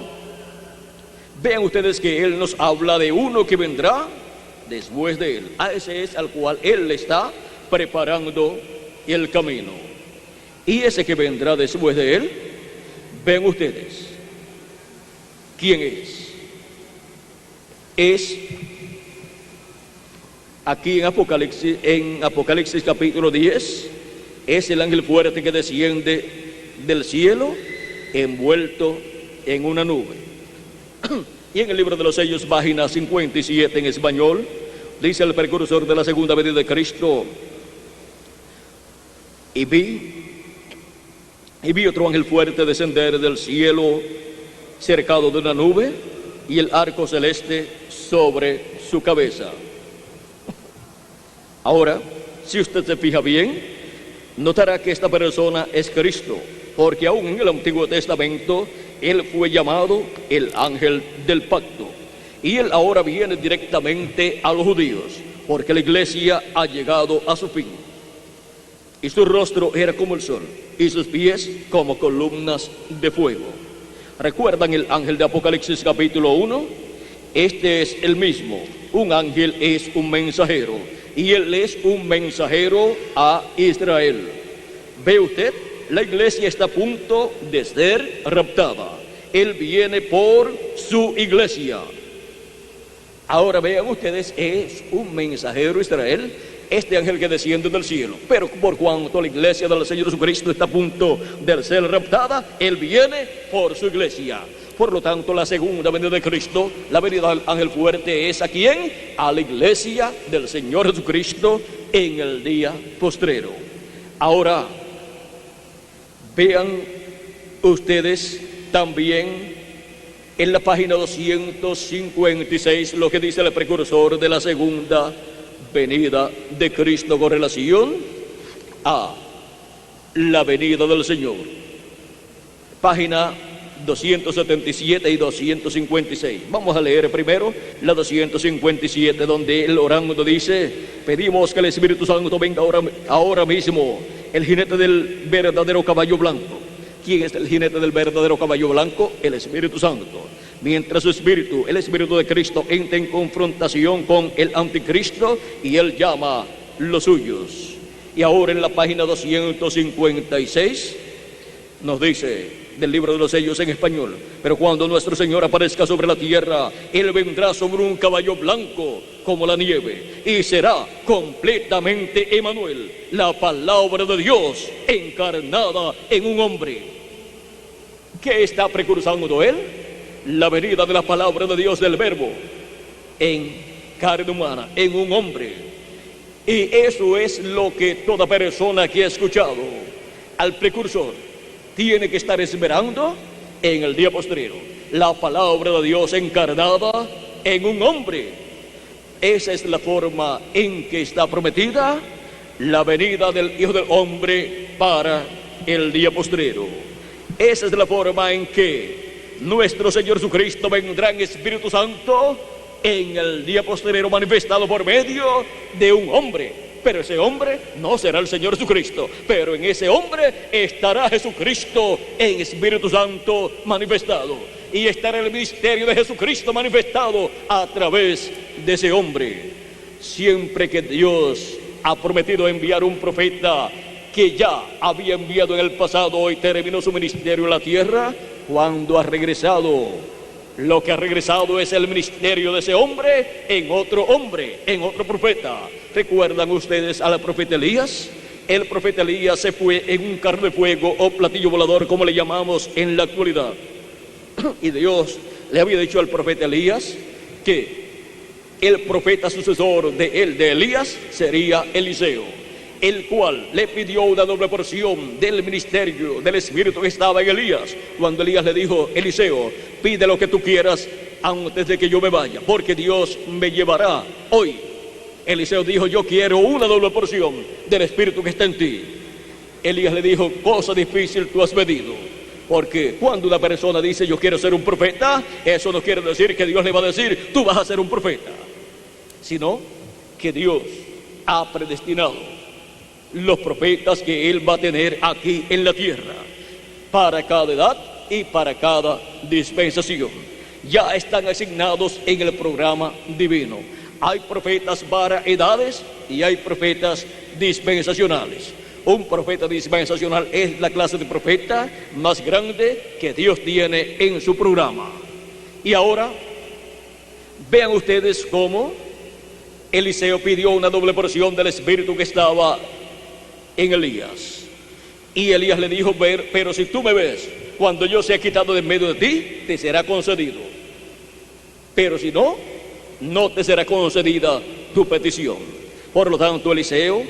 vean ustedes que Él nos habla de uno que vendrá después de Él. A ese es al cual Él le está preparando el camino. Y ese que vendrá después de Él, ven ustedes, ¿quién es? Es aquí en Apocalipsis capítulo 10, es el ángel fuerte que desciende del cielo envuelto en una nube. Y en el libro de los sellos, página 57 en español, dice el precursor de la segunda venida de Cristo: y vi Y vi otro ángel fuerte descender del cielo, cercado de una nube, y el arco celeste sobre su cabeza. Ahora, si usted se fija bien, notará que esta persona es Cristo, porque aún en el Antiguo Testamento, Él fue llamado el ángel del pacto. Y Él ahora viene directamente a los judíos, porque la iglesia ha llegado a su fin. Y su rostro era como el sol, y sus pies como columnas de fuego. ¿Recuerdan el ángel de Apocalipsis capítulo 1? Este es el mismo. Un ángel es un mensajero, y él es un mensajero a Israel. ¿Ve usted? La iglesia está a punto de ser raptada. Él viene por su iglesia. Ahora vean ustedes, es un mensajero a Israel, este ángel que desciende del cielo. Pero por cuanto la iglesia del Señor Jesucristo está a punto de ser raptada, Él viene por su iglesia. Por lo tanto, la segunda venida de Cristo, la venida del ángel fuerte, ¿es a quién? A la iglesia del Señor Jesucristo en el día postrero. Ahora, vean ustedes también en la página 256 lo que dice el precursor de la segunda venida de Cristo con relación a la venida del Señor. Página 277 y 256. Vamos a leer primero la 257, donde el orando dice: pedimos que el Espíritu Santo venga ahora mismo, el jinete del verdadero caballo blanco. ¿Quién es el jinete del verdadero caballo blanco? El Espíritu Santo. Mientras su espíritu, el Espíritu de Cristo, entra en confrontación con el anticristo, y él llama los suyos. Y ahora en la página 256 nos dice, del libro de los sellos en español: pero cuando nuestro Señor aparezca sobre la tierra, Él vendrá sobre un caballo blanco como la nieve, y será completamente Emmanuel, la palabra de Dios encarnada en un hombre. ¿Qué está precursando Él? La venida de la palabra de Dios, del verbo en carne humana, en un hombre. Y eso es lo que toda persona que ha escuchado al precursor tiene que estar esperando en el día postrero. La palabra de Dios encarnada en un hombre. Esa es la forma en que está prometida la venida del Hijo del Hombre para el día postrero. Esa es la forma en que nuestro Señor Jesucristo vendrá en Espíritu Santo en el día postrero, manifestado por medio de un hombre. Pero ese hombre no será el Señor Jesucristo, pero en ese hombre estará Jesucristo en Espíritu Santo manifestado, y estará el ministerio de Jesucristo manifestado a través de ese hombre. Siempre que Dios ha prometido enviar un profeta que ya había enviado en el pasado y terminó su ministerio en la tierra, cuando ha regresado, lo que ha regresado es el ministerio de ese hombre en otro hombre, en otro profeta. ¿Recuerdan ustedes al profeta Elías? El profeta Elías se fue en un carro de fuego o platillo volador, como le llamamos en la actualidad. Y Dios le había dicho al profeta Elías que el profeta sucesor de Elías sería Eliseo, el cual le pidió una doble porción del ministerio del Espíritu que estaba en Elías. Cuando Elías le dijo: Eliseo, pide lo que tú quieras antes de que yo me vaya, porque Dios me llevará hoy. Eliseo dijo: yo quiero una doble porción del Espíritu que está en ti. Elías le dijo: cosa difícil tú has pedido, porque cuando una persona dice yo quiero ser un profeta, eso no quiere decir que Dios le va a decir tú vas a ser un profeta, sino que Dios ha predestinado los profetas que Él va a tener aquí en la tierra, para cada edad y para cada dispensación. Ya están asignados en el programa divino. Hay profetas para edades y hay profetas dispensacionales. Un profeta dispensacional es la clase de profeta más grande que Dios tiene en su programa. Y ahora, vean ustedes cómo Eliseo pidió una doble porción del Espíritu que estaba en Elías. Y Elías le dijo: pero si tú me ves, cuando yo sea quitado de en medio de ti, te será concedido. Pero si no, no te será concedida tu petición. Por lo tanto, Eliseo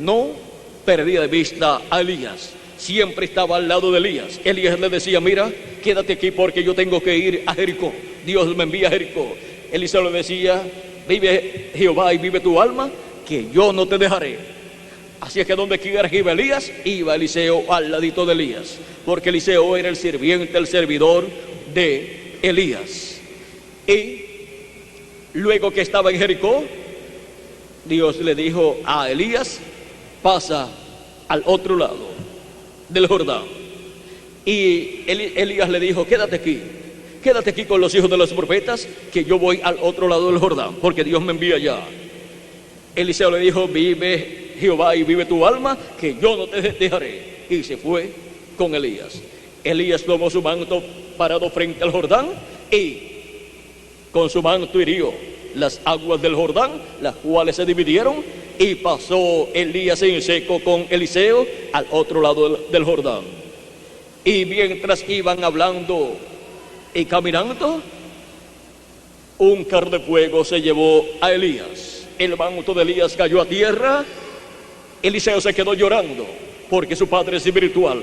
no perdía de vista a Elías, siempre estaba al lado de Elías. Elías le decía, mira, quédate aquí porque yo tengo que ir a Jericó. Dios me envía a Jericó. Eliseo le decía, vive Jehová y vive tu alma, que yo no te dejaré. Así es que donde quiera que iba Elías, iba Eliseo al ladito de Elías, porque Eliseo era el sirviente, el servidor de Elías. Y luego que estaba en Jericó, Dios le dijo a Elías, pasa al otro lado del Jordán. Y Elías le dijo, quédate aquí con los hijos de los profetas, que yo voy al otro lado del Jordán, porque Dios me envía allá. Eliseo le dijo, vive Jehová y vive tu alma, que yo no te dejaré. Y se fue con Elías. Elías tomó su manto parado frente al Jordán y con su manto hirió las aguas del Jordán, las cuales se dividieron, y pasó Elías en seco con Eliseo al otro lado del Jordán. Y mientras iban hablando y caminando, un carro de fuego se llevó a Elías. El manto de Elías cayó a tierra. Eliseo se quedó llorando porque su padre espiritual,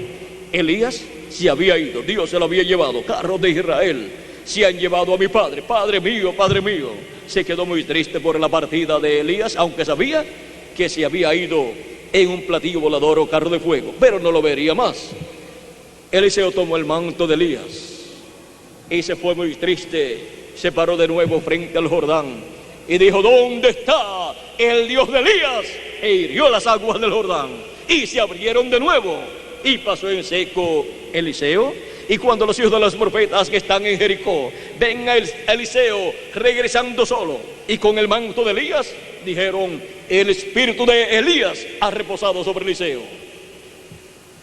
Elías, se había ido. Dios se lo había llevado. Carros de Israel se han llevado a mi padre. Padre mío, padre mío. Se quedó muy triste por la partida de Elías, aunque sabía que se había ido en un platillo volador o carro de fuego, pero no lo vería más. Eliseo tomó el manto de Elías y se fue muy triste. Se paró de nuevo frente al Jordán y dijo, ¿dónde está el Dios de Elías? E hirió las aguas del Jordán y se abrieron de nuevo, y pasó en seco Eliseo. Y cuando los hijos de los profetas que están en Jericó ven a Eliseo regresando solo y con el manto de Elías, dijeron, el espíritu de Elías ha reposado sobre Eliseo.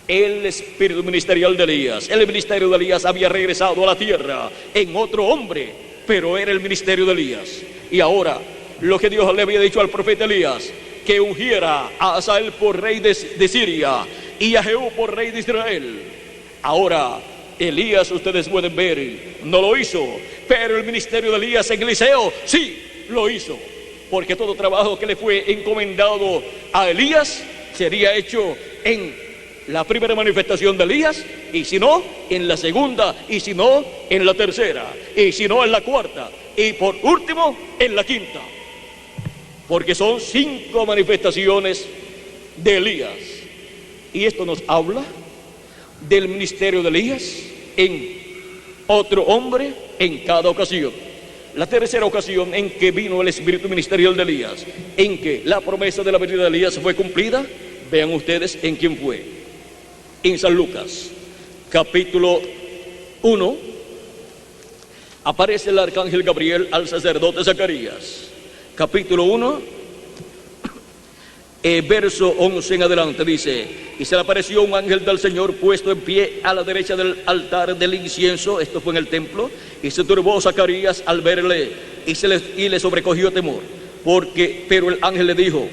El espíritu ministerial de Elías, el ministerio de Elías había regresado a la tierra en otro hombre, pero era el ministerio de Elías. Y ahora, lo que Dios le había dicho al profeta Elías, que ungiera a Hazael por rey de Siria y a Jehú por rey de Israel. Ahora, Elías, ustedes pueden ver, no lo hizo, pero el ministerio de Elías en Eliseo sí lo hizo, porque todo trabajo que le fue encomendado a Elías sería hecho en la primera manifestación de Elías, y si no, en la segunda, y si no, en la tercera, y si no, en la cuarta, y por último, en la quinta, porque son 5 manifestaciones de Elías. Y esto nos habla del ministerio de Elías en otro hombre en cada ocasión. La tercera ocasión en que vino el espíritu ministerial de Elías, en que la promesa de la venida de Elías fue cumplida, vean ustedes en quién fue. En San Lucas, capítulo 1, aparece el arcángel Gabriel al sacerdote Zacarías. Capítulo 1, verso 11 en adelante, dice, y se le apareció un ángel del Señor puesto en pie a la derecha del altar del incienso, esto fue en el templo, y se turbó Zacarías al verle, y le sobrecogió temor, pero el ángel le dijo,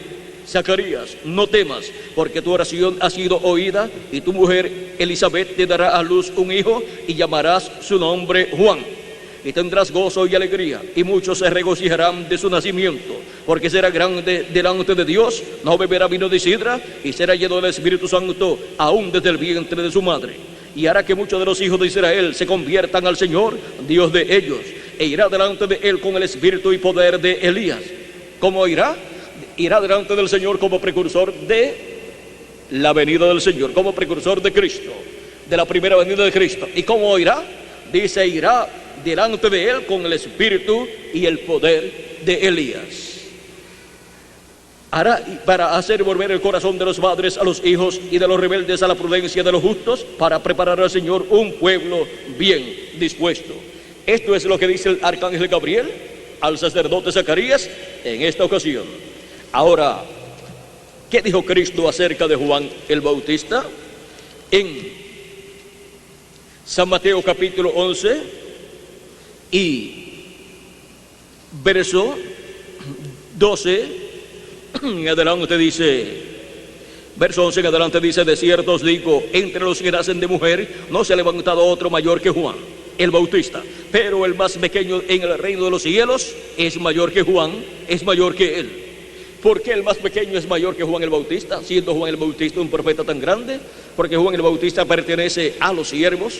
Zacarías, no temas, porque tu oración ha sido oída, y tu mujer Elizabeth te dará a luz un hijo, y llamarás su nombre Juan. Y tendrás gozo y alegría, y muchos se regocijarán de su nacimiento, porque será grande delante de Dios, no beberá vino de sidra, y será lleno del Espíritu Santo, aún desde el vientre de su madre. Y hará que muchos de los hijos de Israel se conviertan al Señor, Dios de ellos, e irá delante de él con el espíritu y poder de Elías. ¿Cómo irá? Irá delante del Señor como precursor de la venida del Señor, como precursor de Cristo, de la primera venida de Cristo. ¿Y cómo irá? Dice, irá delante de él con el espíritu y el poder de Elías. Hará para hacer volver el corazón de los padres a los hijos y de los rebeldes a la prudencia de los justos, para preparar al Señor un pueblo bien dispuesto. Esto es lo que dice el arcángel Gabriel al sacerdote Zacarías en esta ocasión. Ahora, ¿qué dijo Cristo acerca de Juan el Bautista? En San Mateo capítulo 11 y verso 12 en adelante dice, verso 11 en adelante dice, de cierto os digo, entre los que nacen de mujer no se ha levantado otro mayor que Juan el Bautista, pero el más pequeño en el reino de los cielos es mayor que Juan, es mayor que él. ¿Por qué el más pequeño es mayor que Juan el Bautista, siendo Juan el Bautista un profeta tan grande? Porque Juan el Bautista pertenece a los siervos,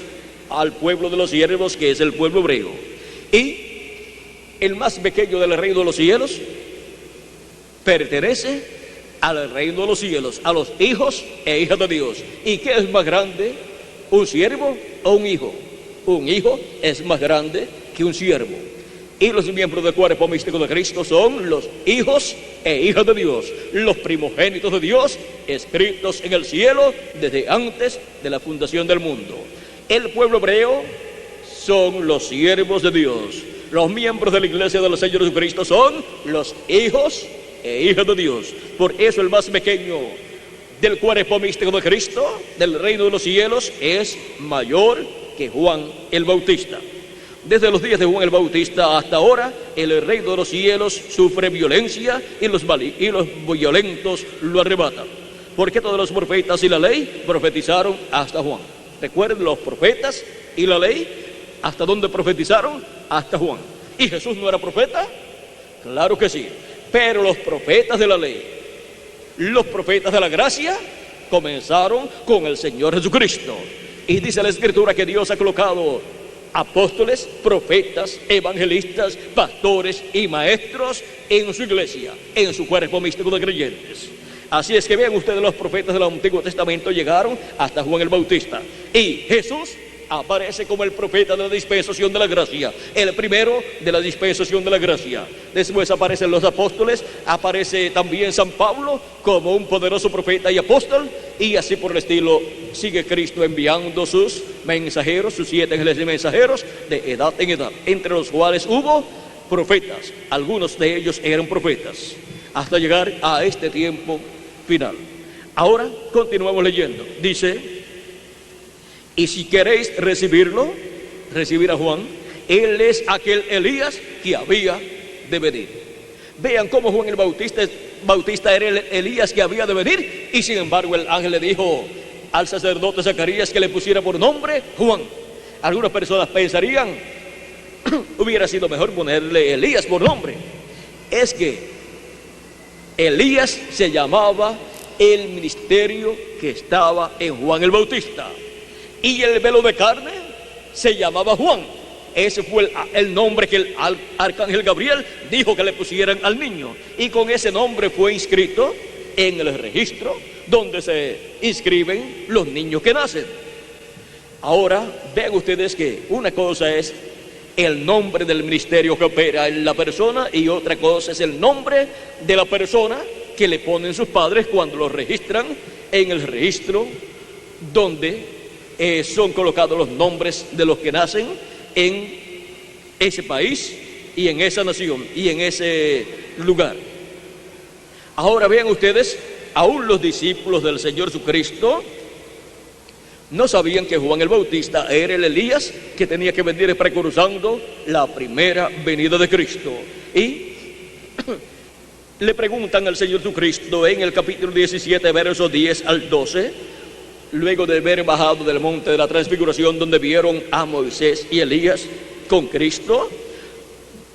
al pueblo de los siervos, que es el pueblo hebreo. Y el más pequeño del reino de los cielos pertenece al reino de los cielos, a los hijos e hijas de Dios. ¿Y qué es más grande, un siervo o un hijo? Un hijo es más grande que un siervo. Y los miembros del cuerpo místico de Cristo son los hijos e hijas de Dios, los primogénitos de Dios, escritos en el cielo desde antes de la fundación del mundo. El pueblo hebreo son los siervos de Dios. Los miembros de la iglesia del Señor Jesucristo son los hijos e hijas de Dios. Por eso el más pequeño del cuerpo místico de Cristo, del reino de los cielos, es mayor que Juan el Bautista. Desde los días de Juan el Bautista hasta ahora, el reino de los cielos sufre violencia y los violentos lo arrebatan. Porque todos los profetas y la ley profetizaron hasta Juan. Recuerden, los profetas y la ley, ¿hasta dónde profetizaron? Hasta Juan. ¿Y Jesús no era profeta? Claro que sí. Pero los profetas de la ley, los profetas de la gracia, comenzaron con el Señor Jesucristo. Y dice la Escritura que Dios ha colocado apóstoles, profetas, evangelistas, pastores y maestros en su iglesia, en su cuerpo místico de creyentes. Así es que vean ustedes, los profetas del Antiguo Testamento llegaron hasta Juan el Bautista. Y Jesús aparece como el profeta de la dispensación de la gracia, el primero de la dispensación de la gracia. Después aparecen los apóstoles, aparece también San Pablo como un poderoso profeta y apóstol, y así por el estilo sigue Cristo enviando sus mensajeros, sus 7 ángeles de mensajeros de edad en edad, entre los cuales hubo profetas. Algunos de ellos eran profetas, hasta llegar a este tiempo final. Ahora continuamos leyendo. Dice: y si queréis recibirlo, recibir a Juan, él es aquel Elías que había de venir. Vean cómo Juan el Bautista era el Elías que había de venir, y sin embargo el ángel le dijo al sacerdote Zacarías que le pusiera por nombre Juan. Algunas personas pensarían, hubiera sido mejor ponerle Elías por nombre. Es que Elías se llamaba el ministerio que estaba en Juan el Bautista. Y el velo de carne se llamaba Juan. Ese fue el nombre que el arcángel Gabriel dijo que le pusieran al niño. Y con ese nombre fue inscrito en el registro donde se inscriben los niños que nacen. Ahora, vean ustedes que una cosa es el nombre del ministerio que opera en la persona, y otra cosa es el nombre de la persona que le ponen sus padres cuando lo registran en el registro donde son colocados los nombres de los que nacen en ese país y en esa nación y en ese lugar. Ahora vean ustedes, aún los discípulos del Señor Jesucristo no sabían que Juan el Bautista era el Elías que tenía que venir precursando la primera venida de Cristo. Y le preguntan al Señor Jesucristo en el capítulo 17, versos 10 al 12, luego de haber bajado del monte de la transfiguración, donde vieron a Moisés y Elías con Cristo.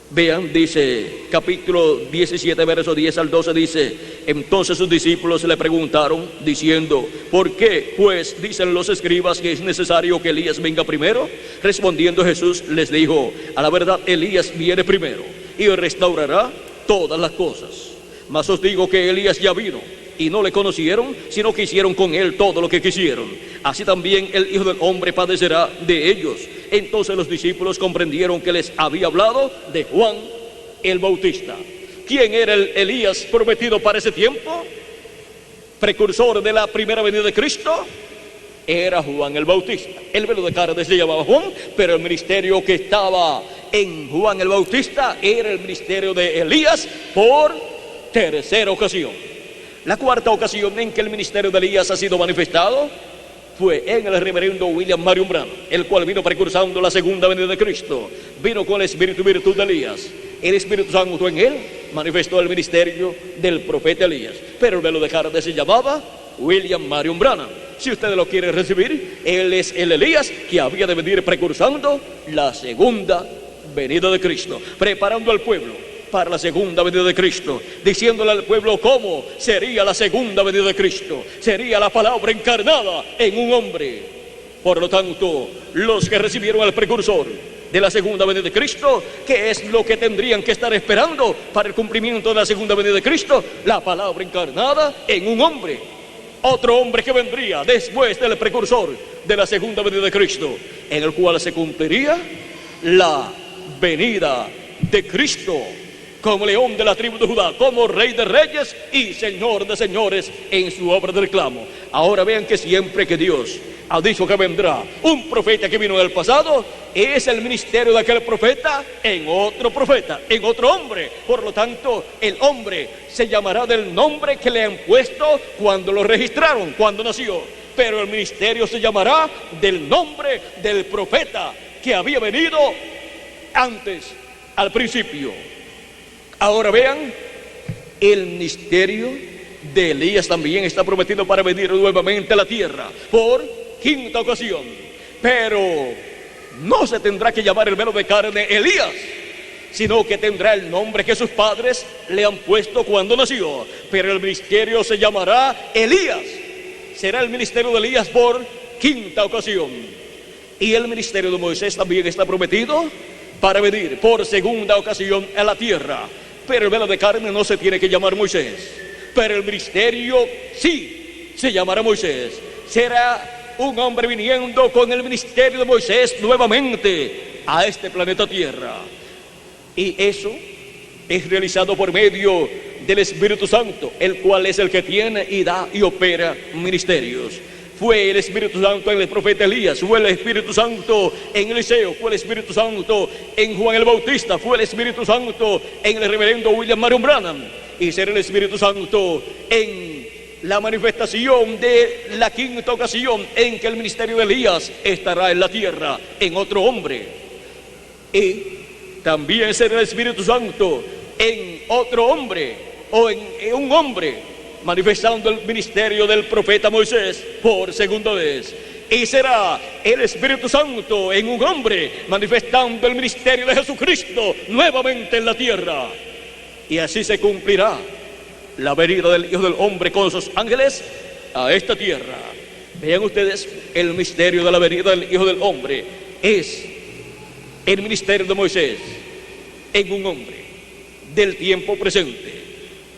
Vean, dice capítulo 17, verso 10 al 12, dice: entonces sus discípulos le preguntaron diciendo: ¿por qué pues dicen los escribas que es necesario que Elías venga primero? Respondiendo Jesús les dijo: a la verdad Elías viene primero y restaurará todas las cosas. Mas os digo que Elías ya vino y no le conocieron, sino que hicieron con él todo lo que quisieron. Así también el Hijo del Hombre padecerá de ellos. Entonces los discípulos comprendieron que les había hablado de Juan el Bautista. ¿Quién era el Elías prometido para ese tiempo? Precursor de la primera venida de Cristo. Era Juan el Bautista. El velo de carne se llamaba Juan, pero el ministerio que estaba en Juan el Bautista era el ministerio de Elías por tercera ocasión. La cuarta ocasión en que el ministerio de Elías ha sido manifestado fue en el reverendo William Marion Branham, el cual vino precursando la segunda venida de Cristo. Vino con el espíritu y virtud de Elías. El Espíritu Santo en él manifestó el ministerio del profeta Elías. Pero el velo de carne se llamaba William Marion Branham. Si ustedes lo quieren recibir, él es el Elías que había de venir precursando la segunda venida de Cristo, preparando al pueblo para la segunda venida de Cristo, diciéndole al pueblo cómo sería la segunda venida de Cristo. Sería la palabra encarnada en un hombre. Por lo tanto, los que recibieron al precursor de la segunda venida de Cristo, ¿qué es lo que tendrían que estar esperando para el cumplimiento de la segunda venida de Cristo? La palabra encarnada en un hombre. Otro hombre que vendría después del precursor de la segunda venida de Cristo, en el cual se cumpliría la venida de Cristo como león de la tribu de Judá, como rey de reyes y señor de señores en su obra de reclamo. Ahora vean que siempre que Dios ha dicho que vendrá un profeta que vino en el pasado, es el ministerio de aquel profeta, en otro hombre. Por lo tanto, el hombre se llamará del nombre que le han puesto cuando lo registraron, cuando nació. Pero el ministerio se llamará del nombre del profeta que había venido antes, al principio. Ahora vean, el ministerio de Elías también está prometido para venir nuevamente a la tierra por quinta ocasión. Pero no se tendrá que llamar el velo de carne Elías, sino que tendrá el nombre que sus padres le han puesto cuando nació. Pero el ministerio se llamará Elías. Será el ministerio de Elías por quinta ocasión. Y el ministerio de Moisés también está prometido para venir por segunda ocasión a la tierra. Pero el velo de carne no se tiene que llamar Moisés. Pero el ministerio sí se llamará Moisés. Será un hombre viniendo con el ministerio de Moisés nuevamente a este planeta Tierra. Y eso es realizado por medio del Espíritu Santo, el cual es el que tiene y da y opera ministerios. Fue el Espíritu Santo en el profeta Elías, fue el Espíritu Santo en Eliseo, fue el Espíritu Santo en Juan el Bautista, fue el Espíritu Santo en el reverendo William Marion Branham, y será el Espíritu Santo en la manifestación de la quinta ocasión en que el ministerio de Elías estará en la tierra en otro hombre. Y también será el Espíritu Santo en otro hombre o en un hombre, manifestando el ministerio del profeta Moisés por segunda vez. Y será el Espíritu Santo en un hombre, manifestando el ministerio de Jesucristo nuevamente en la tierra. Y así se cumplirá la venida del Hijo del Hombre con sus ángeles a esta tierra. Vean ustedes, el misterio de la venida del Hijo del Hombre es el ministerio de Moisés en un hombre del tiempo presente.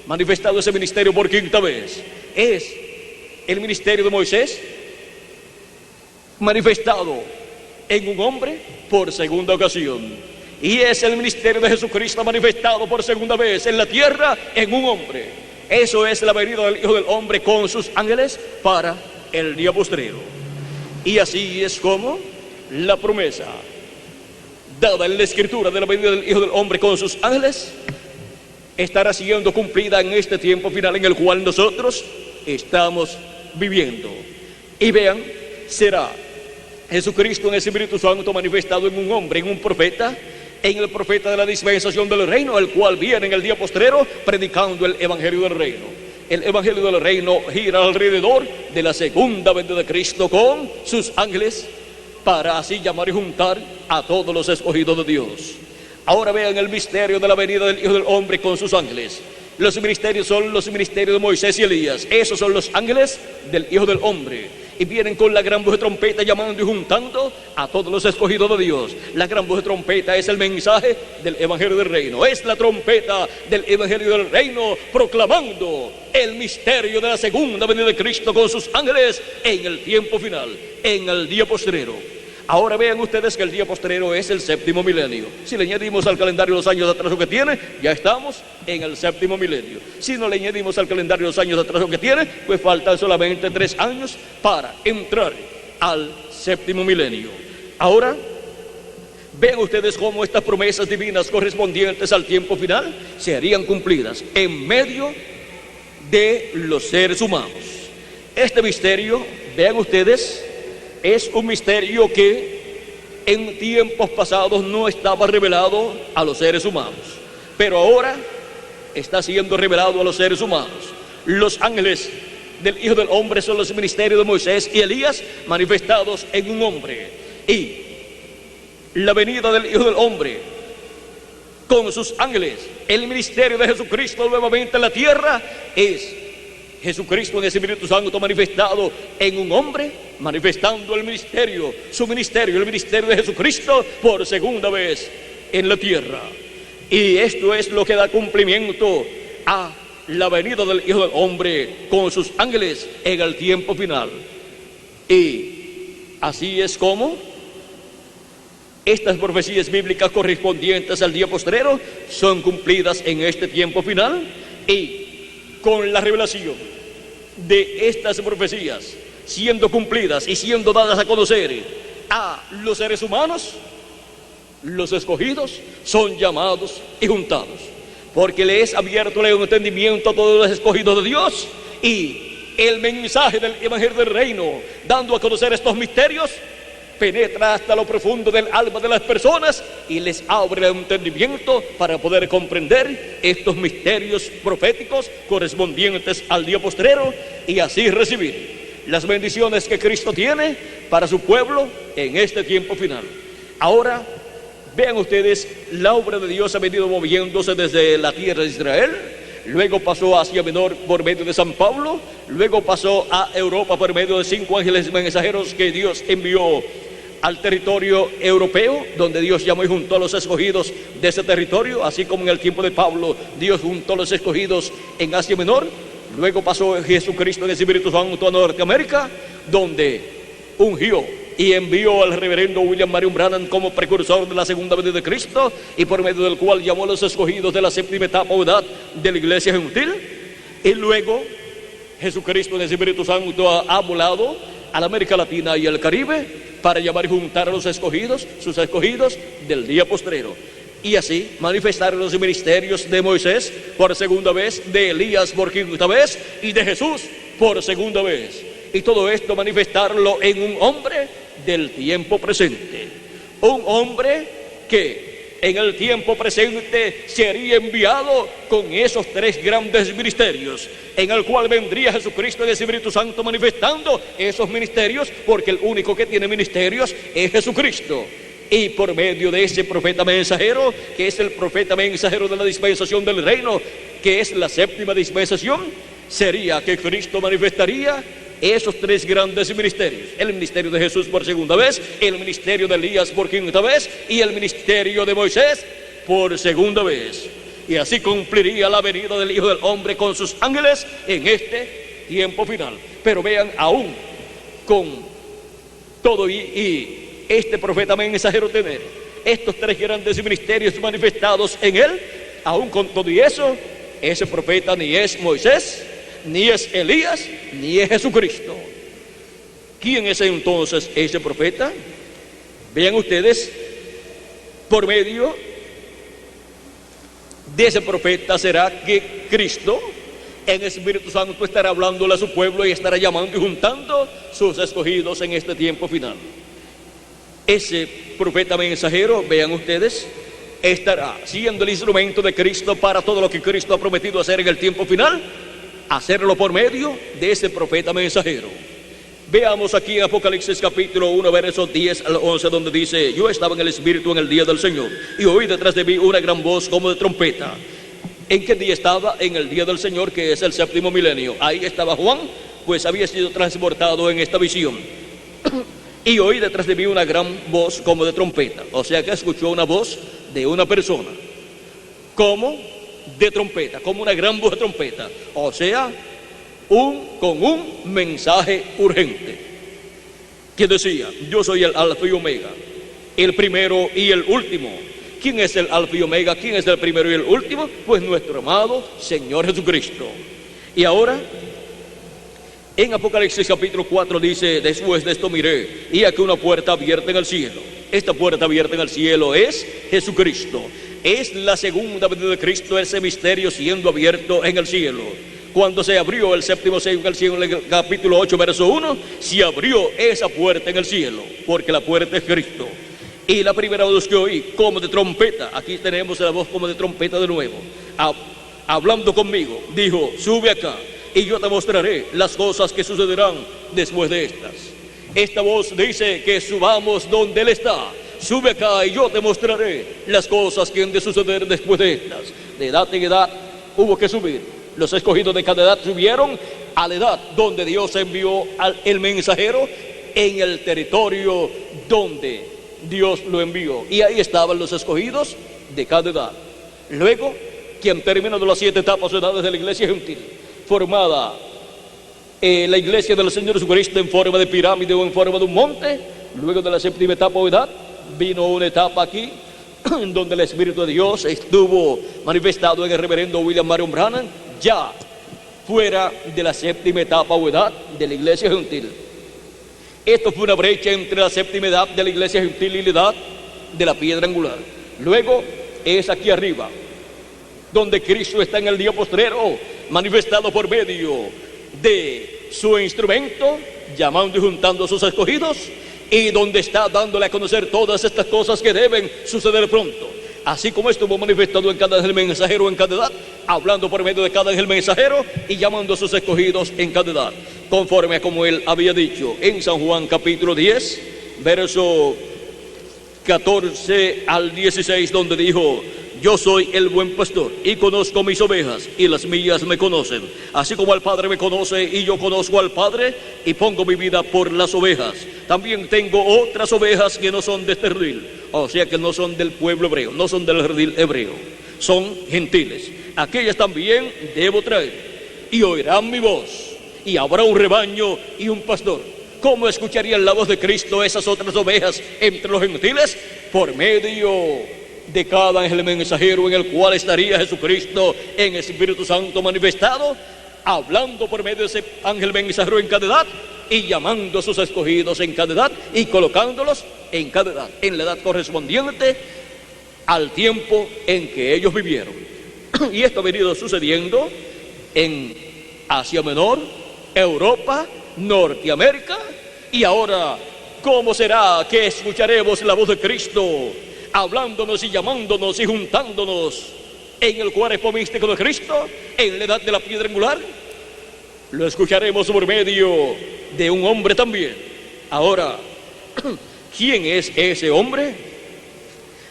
Manifestado ese ministerio por quinta vez, es el ministerio de Moisés manifestado en un hombre por segunda ocasión, y es el ministerio de Jesucristo manifestado por segunda vez en la tierra en un hombre. Eso es la venida del Hijo del Hombre con sus ángeles para el día postrero. Y así es como la promesa dada en la Escritura de la venida del Hijo del Hombre con sus ángeles estará siendo cumplida en este tiempo final en el cual nosotros estamos viviendo. Y vean, será Jesucristo en el Espíritu Santo manifestado en un hombre, en un profeta, en el profeta de la dispensación del reino, el cual viene en el día postrero predicando el Evangelio del reino. El Evangelio del reino gira alrededor de la segunda venida de Cristo con sus ángeles, para así llamar y juntar a todos los escogidos de Dios. Ahora vean el misterio de la venida del Hijo del Hombre con sus ángeles. Los ministerios son los ministerios de Moisés y Elías. Esos son los ángeles del Hijo del Hombre. Y vienen con la gran voz de trompeta llamando y juntando a todos los escogidos de Dios. La gran voz de trompeta es el mensaje del Evangelio del Reino. Es la trompeta del Evangelio del Reino proclamando el misterio de la segunda venida de Cristo con sus ángeles en el tiempo final, en el día postrero. Ahora vean ustedes que el día postrero es el séptimo milenio. Si le añadimos al calendario los años de atraso que tiene, ya estamos en el séptimo milenio. Si no le añadimos al calendario los años de atraso que tiene, pues faltan solamente 3 años para entrar al séptimo milenio. Ahora, vean ustedes cómo estas promesas divinas correspondientes al tiempo final serían cumplidas en medio de los seres humanos. Este misterio, vean ustedes, es un misterio que en tiempos pasados no estaba revelado a los seres humanos, pero ahora está siendo revelado a los seres humanos. Los ángeles del Hijo del Hombre son los ministerios de Moisés y Elías manifestados en un hombre. Y la venida del Hijo del Hombre con sus ángeles. El ministerio de Jesucristo nuevamente en la tierra es Jesucristo en el Espíritu Santo manifestado en un hombre, manifestando el ministerio, su ministerio, el ministerio de Jesucristo por segunda vez en la tierra. Y esto es lo que da cumplimiento a la venida del Hijo del Hombre con sus ángeles en el tiempo final. Y así es como estas profecías bíblicas correspondientes al día postrero son cumplidas en este tiempo final, y con la revelación de estas profecías siendo cumplidas y siendo dadas a conocer a los seres humanos, los escogidos son llamados y juntados, porque le es abierto el entendimiento a todos los escogidos de Dios, y el mensaje del evangelio del reino, dando a conocer estos misterios, penetra hasta lo profundo del alma de las personas y les abre el entendimiento para poder comprender estos misterios proféticos correspondientes al día postrero, y así recibir las bendiciones que Cristo tiene para su pueblo en este tiempo final. Ahora vean ustedes, la obra de Dios ha venido moviéndose desde la tierra de Israel, luego pasó a Asia Menor por medio de San Pablo, luego pasó a Europa por medio de 5 ángeles mensajeros que Dios envió al territorio europeo, donde Dios llamó y juntó a los escogidos de ese territorio, así como en el tiempo de Pablo Dios juntó a los escogidos en Asia Menor. Luego pasó Jesucristo en el Espíritu Santo a Norteamérica, donde ungió y envió al reverendo William Marion Branham como precursor de la segunda venida de Cristo, y por medio del cual llamó a los escogidos de la séptima etapa o edad de la iglesia gentil. Y luego Jesucristo en el Espíritu Santo ha volado a la América Latina y al Caribe para llamar y juntar a los escogidos, sus escogidos del día postrero. Y así manifestaron los ministerios de Moisés por segunda vez, de Elías por quinta vez y de Jesús por segunda vez. Y todo esto manifestarlo en un hombre del tiempo presente. Un hombre que en el tiempo presente sería enviado con esos 3 grandes ministerios, en el cual vendría Jesucristo en el Espíritu Santo manifestando esos ministerios, porque el único que tiene ministerios es Jesucristo. Y por medio de ese profeta mensajero, que es el profeta mensajero de la dispensación del reino, que es la séptima dispensación, sería que Cristo manifestaría esos 3 grandes ministerios: el ministerio de Jesús por segunda vez, el ministerio de Elías por quinta vez y el ministerio de Moisés por segunda vez. Y así cumpliría la venida del Hijo del Hombre con sus ángeles en este tiempo final. Pero vean, aún con todo y este profeta mensajero tener estos 3 grandes ministerios manifestados en él, aún con todo y eso, ese profeta ni es Moisés, ni es Elías, ni es Jesucristo. ¿Quién es entonces ese profeta? Vean ustedes, por medio de ese profeta será que Cristo en Espíritu Santo estará hablándole a su pueblo y estará llamando y juntando sus escogidos en este tiempo final. Ese profeta mensajero, vean ustedes, estará siendo el instrumento de Cristo para todo lo que Cristo ha prometido hacer en el tiempo final, hacerlo por medio de ese profeta mensajero. Veamos aquí en Apocalipsis capítulo 1, versos 10 al 11, donde dice: yo estaba en el Espíritu en el día del Señor, y oí detrás de mí una gran voz como de trompeta. ¿En qué día estaba? En el día del Señor, que es el séptimo milenio. Ahí estaba Juan, pues había sido transportado en esta visión. Y oí detrás de mí una gran voz como de trompeta. O sea que escuchó una voz de una persona como de trompeta, como una gran voz de trompeta. O sea, con un mensaje urgente, que decía: yo soy el Alfa y Omega, el primero y el último. ¿Quién es el Alfa y Omega? ¿Quién es el primero y el último? Pues nuestro amado Señor Jesucristo. Y ahora en Apocalipsis capítulo 4 dice: después de esto miré, y aquí una puerta abierta en el cielo. Esta puerta abierta en el cielo es Jesucristo. Es la segunda venida de Cristo, ese misterio siendo abierto en el cielo. Cuando se abrió el séptimo sello en el cielo, en el capítulo 8, verso 1, se abrió esa puerta en el cielo, porque la puerta es Cristo. Y la primera voz que oí, como de trompeta, aquí tenemos la voz como de trompeta de nuevo, hablando conmigo, dijo: sube acá, y yo te mostraré las cosas que sucederán después de estas. Esta voz dice que subamos donde Él está, sube acá y yo te mostraré las cosas que han de suceder después de estas. De edad en edad hubo que subir. Los escogidos de cada edad subieron a la edad donde Dios envió el mensajero, en el territorio donde Dios lo envió. Y ahí estaban los escogidos de cada edad. Luego, quien terminó de las 7 etapas o edades de la iglesia gentil, formada la iglesia del Señor Jesucristo en forma de pirámide o en forma de un monte. Luego de la 7ª etapa o edad, vino una etapa aquí en donde el Espíritu de Dios estuvo manifestado en el reverendo William Marion Branham, ya fuera de la 7ª etapa o edad de la iglesia gentil. Esto fue una brecha entre la 7ª edad de la iglesia gentil y la edad de la piedra angular. Luego es aquí arriba, donde Cristo está en el día postrero, manifestado por medio de su instrumento, llamando y juntando a sus escogidos, y donde está dándole a conocer todas estas cosas que deben suceder pronto. Así como estuvo manifestado en cada ángel mensajero en cada edad, hablando por medio de cada ángel mensajero y llamando a sus escogidos en cada edad, conforme a como él había dicho en San Juan capítulo 10, verso 14 al 16, donde dijo: yo soy el buen pastor y conozco mis ovejas y las mías me conocen, así como el Padre me conoce y yo conozco al Padre y pongo mi vida por las ovejas. También tengo otras ovejas que no son de este redil, o sea que no son del pueblo hebreo, no son del redil hebreo, son gentiles. Aquellas también debo traer y oirán mi voz, y habrá un rebaño y un pastor. ¿Cómo escucharían la voz de Cristo esas otras ovejas entre los gentiles? Por medio de cada ángel mensajero, en el cual estaría Jesucristo en Espíritu Santo manifestado, hablando por medio de ese ángel mensajero en cada edad y llamando a sus escogidos en cada edad y colocándolos en cada edad, en la edad correspondiente al tiempo en que ellos vivieron. Y esto ha venido sucediendo en Asia Menor, Europa, Norteamérica, y ahora, ¿cómo será que escucharemos la voz de Cristo hablándonos y llamándonos y juntándonos en el cuerpo místico de Cristo, en la edad de la piedra angular? Lo escucharemos por medio de un hombre también. Ahora, ¿quién es ese hombre?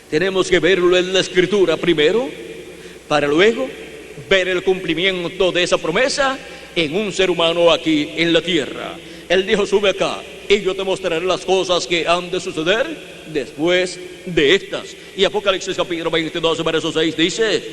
Tenemos que verlo en la Escritura primero, para luego ver el cumplimiento de esa promesa en un ser humano aquí en la tierra. Él dijo: sube acá y yo te mostraré las cosas que han de suceder después de estas. Y Apocalipsis capítulo 22, verso 6 dice: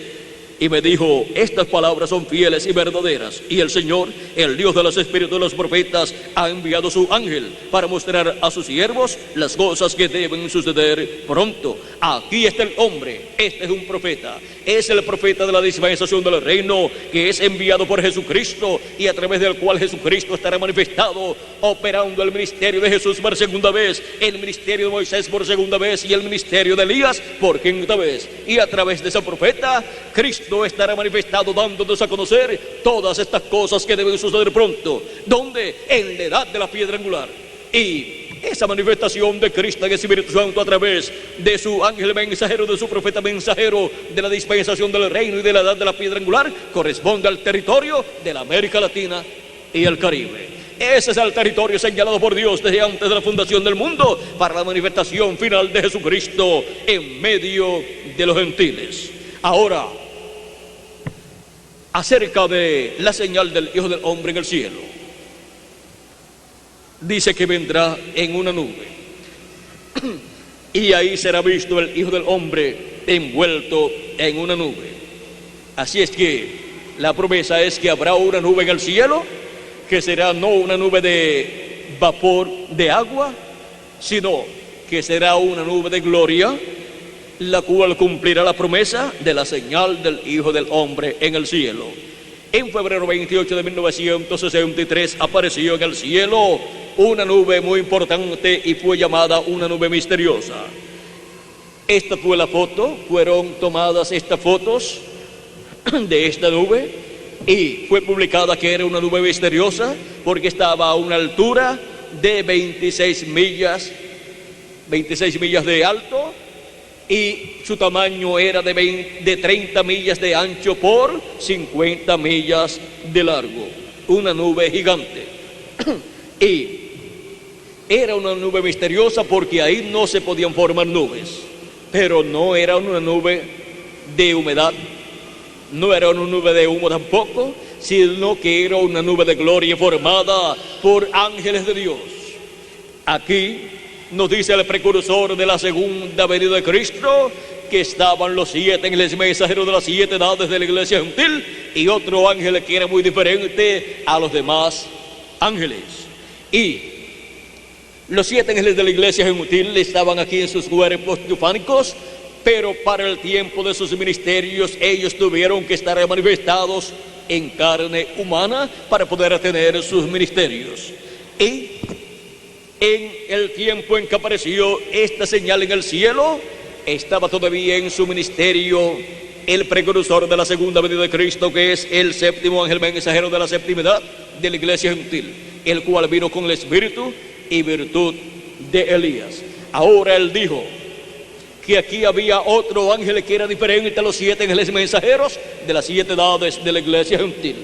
y me dijo: estas palabras son fieles y verdaderas, y el Señor, el Dios de los espíritus de los profetas, ha enviado su ángel para mostrar a sus siervos las cosas que deben suceder pronto. Aquí está el hombre, este es un profeta, es el profeta de la dispensación del reino, que es enviado por Jesucristo, y a través del cual Jesucristo estará manifestado, operando el ministerio de Jesús por segunda vez, el ministerio de Moisés por segunda vez, y el ministerio de Elías por quinta vez. Y a través de ese profeta, Cristo estará manifestado, dándonos a conocer todas estas cosas que deben suceder pronto. ¿Dónde? En la edad de la piedra angular. Y esa manifestación de Cristo en el Espíritu Santo a través de su ángel mensajero, de su profeta mensajero, de la dispensación del reino y de la edad de la piedra angular, corresponde al territorio de la América Latina y el Caribe. Ese es el territorio señalado por Dios desde antes de la fundación del mundo para la manifestación final de Jesucristo en medio de los gentiles. Ahora, acerca de la señal del Hijo del Hombre en el cielo, dice que vendrá en una nube y ahí será visto el Hijo del Hombre envuelto en una nube. Así es que la promesa es que habrá una nube en el cielo, que será no una nube de vapor de agua, sino que será una nube de gloria, la cual cumplirá la promesa de la señal del Hijo del Hombre en el cielo. En febrero 28 de 1963 apareció en el cielo una nube muy importante y fue llamada una nube misteriosa. Esta fue la foto, fueron tomadas estas fotos de esta nube y fue publicada que era una nube misteriosa porque estaba a una altura de 26 millas de alto, y su tamaño era de 30 millas de ancho por 50 millas de largo. Una nube gigante. Y Era una nube misteriosa porque ahí no se podían formar nubes, pero no era una nube de humedad, no era una nube de humo tampoco, sino que era una nube de gloria formada por ángeles de Dios. Aquí nos dice el precursor de la segunda venida de Cristo que estaban los 7 ángeles mensajeros de las 7 edades de la iglesia gentil y otro ángel que era muy diferente a los demás ángeles. Y los 7 ángeles de la iglesia gentil estaban aquí en sus cuerpos teofánicos, pero para el tiempo de sus ministerios ellos tuvieron que estar manifestados en carne humana para poder tener sus ministerios. Y en el tiempo en que apareció esta señal en el cielo, estaba todavía en su ministerio el precursor de la segunda venida de Cristo, que es el séptimo ángel mensajero de la séptima edad de la iglesia gentil, el cual vino con el espíritu y virtud de Elías. Ahora él dijo que aquí había otro ángel que era diferente a los 7 ángeles mensajeros de las 7 edades de la iglesia gentil.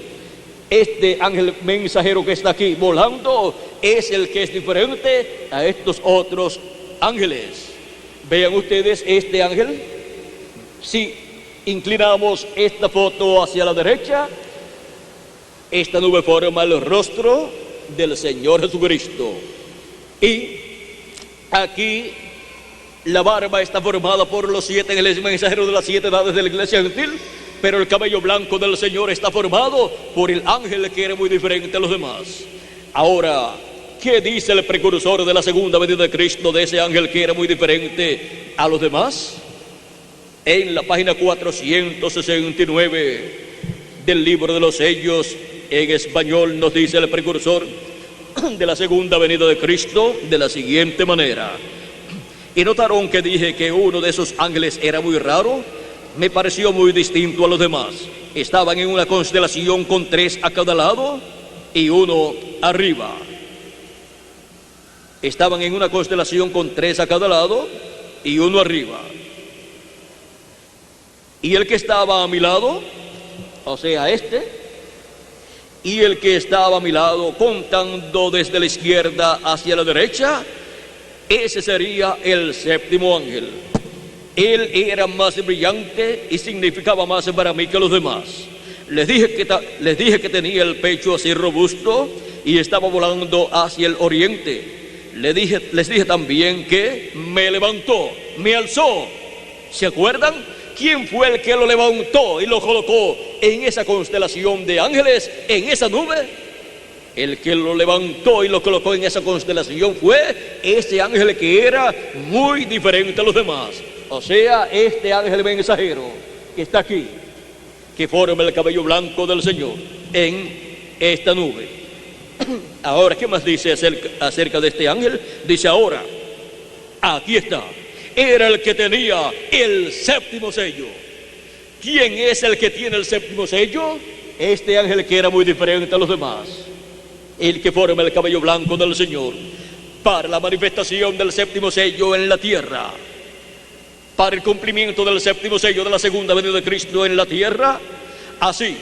Este ángel mensajero que está aquí volando es el que es diferente a estos otros ángeles. Vean ustedes este ángel. Si inclinamos esta foto hacia la derecha, esta nube forma el rostro del Señor Jesucristo. Y aquí la barba está formada por los 7 ángeles mensajeros de las 7 edades de la iglesia gentil, pero el cabello blanco del Señor está formado por el ángel que era muy diferente a los demás. Ahora, ¿qué dice el precursor de la segunda venida de Cristo de ese ángel que era muy diferente a los demás? En la página 469 del libro de los sellos, en español, nos dice el precursor de la segunda venida de Cristo de la siguiente manera. Y notaron que dije que uno de esos ángeles era muy raro. Me pareció muy distinto a los demás. Estaban en una constelación con 3 a cada lado y uno arriba. Estaban en una constelación con 3 a cada lado y uno arriba. Y el que estaba a mi lado, o sea y el que estaba a mi lado, contando desde la izquierda hacia la derecha, ese sería el séptimo ángel. Él era más brillante y significaba más para mí que los demás. Les dije que tenía el pecho así robusto y estaba volando hacia el oriente. Les dije también que me levantó, me alzó. ¿Se acuerdan? ¿Quién fue el que lo levantó y lo colocó en esa constelación de ángeles, en esa nube? El que lo levantó y lo colocó en esa constelación fue ese ángel que era muy diferente a los demás. O sea, este ángel mensajero que está aquí, que forma el cabello blanco del Señor en esta nube. Ahora, ¿qué más dice acerca de este ángel? Dice ahora, aquí está, era el que tenía el séptimo sello. ¿Quién es el que tiene el séptimo sello? Este ángel que era muy diferente a los demás, el que forma el cabello blanco del Señor, para la manifestación del séptimo sello en la tierra, para el cumplimiento del séptimo sello de la segunda venida de Cristo en la tierra, así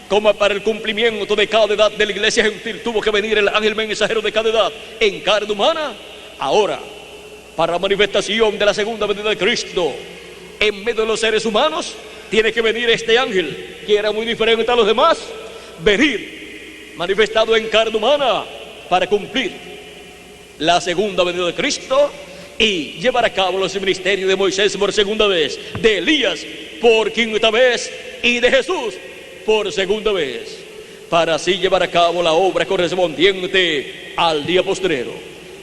como para el cumplimiento de cada edad de la iglesia gentil tuvo que venir el ángel mensajero de cada edad en carne humana. Ahora, para la manifestación de la segunda venida de Cristo en medio de los seres humanos, tiene que venir este ángel que era muy diferente a los demás, venir manifestado en carne humana para cumplir la segunda venida de Cristo y llevar a cabo los ministerios de Moisés por segunda vez, de Elías por quinta vez y de Jesús por segunda vez, para así llevar a cabo la obra correspondiente al día postrero.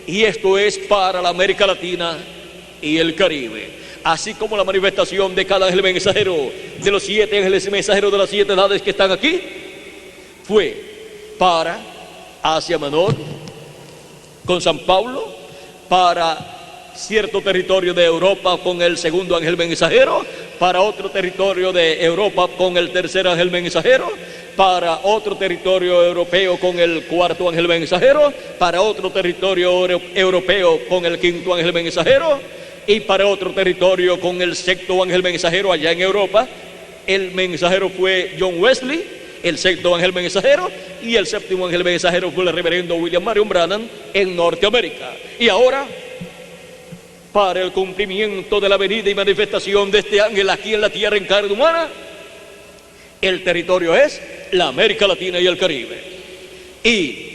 Y esto es para la América Latina y el Caribe, así como la manifestación de cada ángel mensajero, de los 7 ángeles mensajeros de las 7 edades que están aquí, fue para Asia Menor con San Pablo, para cierto territorio de Europa con el segundo ángel mensajero, para otro territorio de Europa con el tercer ángel mensajero, para otro territorio europeo con el cuarto ángel mensajero, para otro territorio europeo con el quinto ángel mensajero, y para otro territorio con el sexto ángel mensajero allá en Europa. El mensajero fue John Wesley, el sexto ángel mensajero, y el séptimo ángel mensajero fue el reverendo William Marion Branham en Norteamérica. Y ahora, para el cumplimiento de la venida y manifestación de este ángel aquí en la tierra en carne humana, el territorio es la América Latina y el Caribe. Y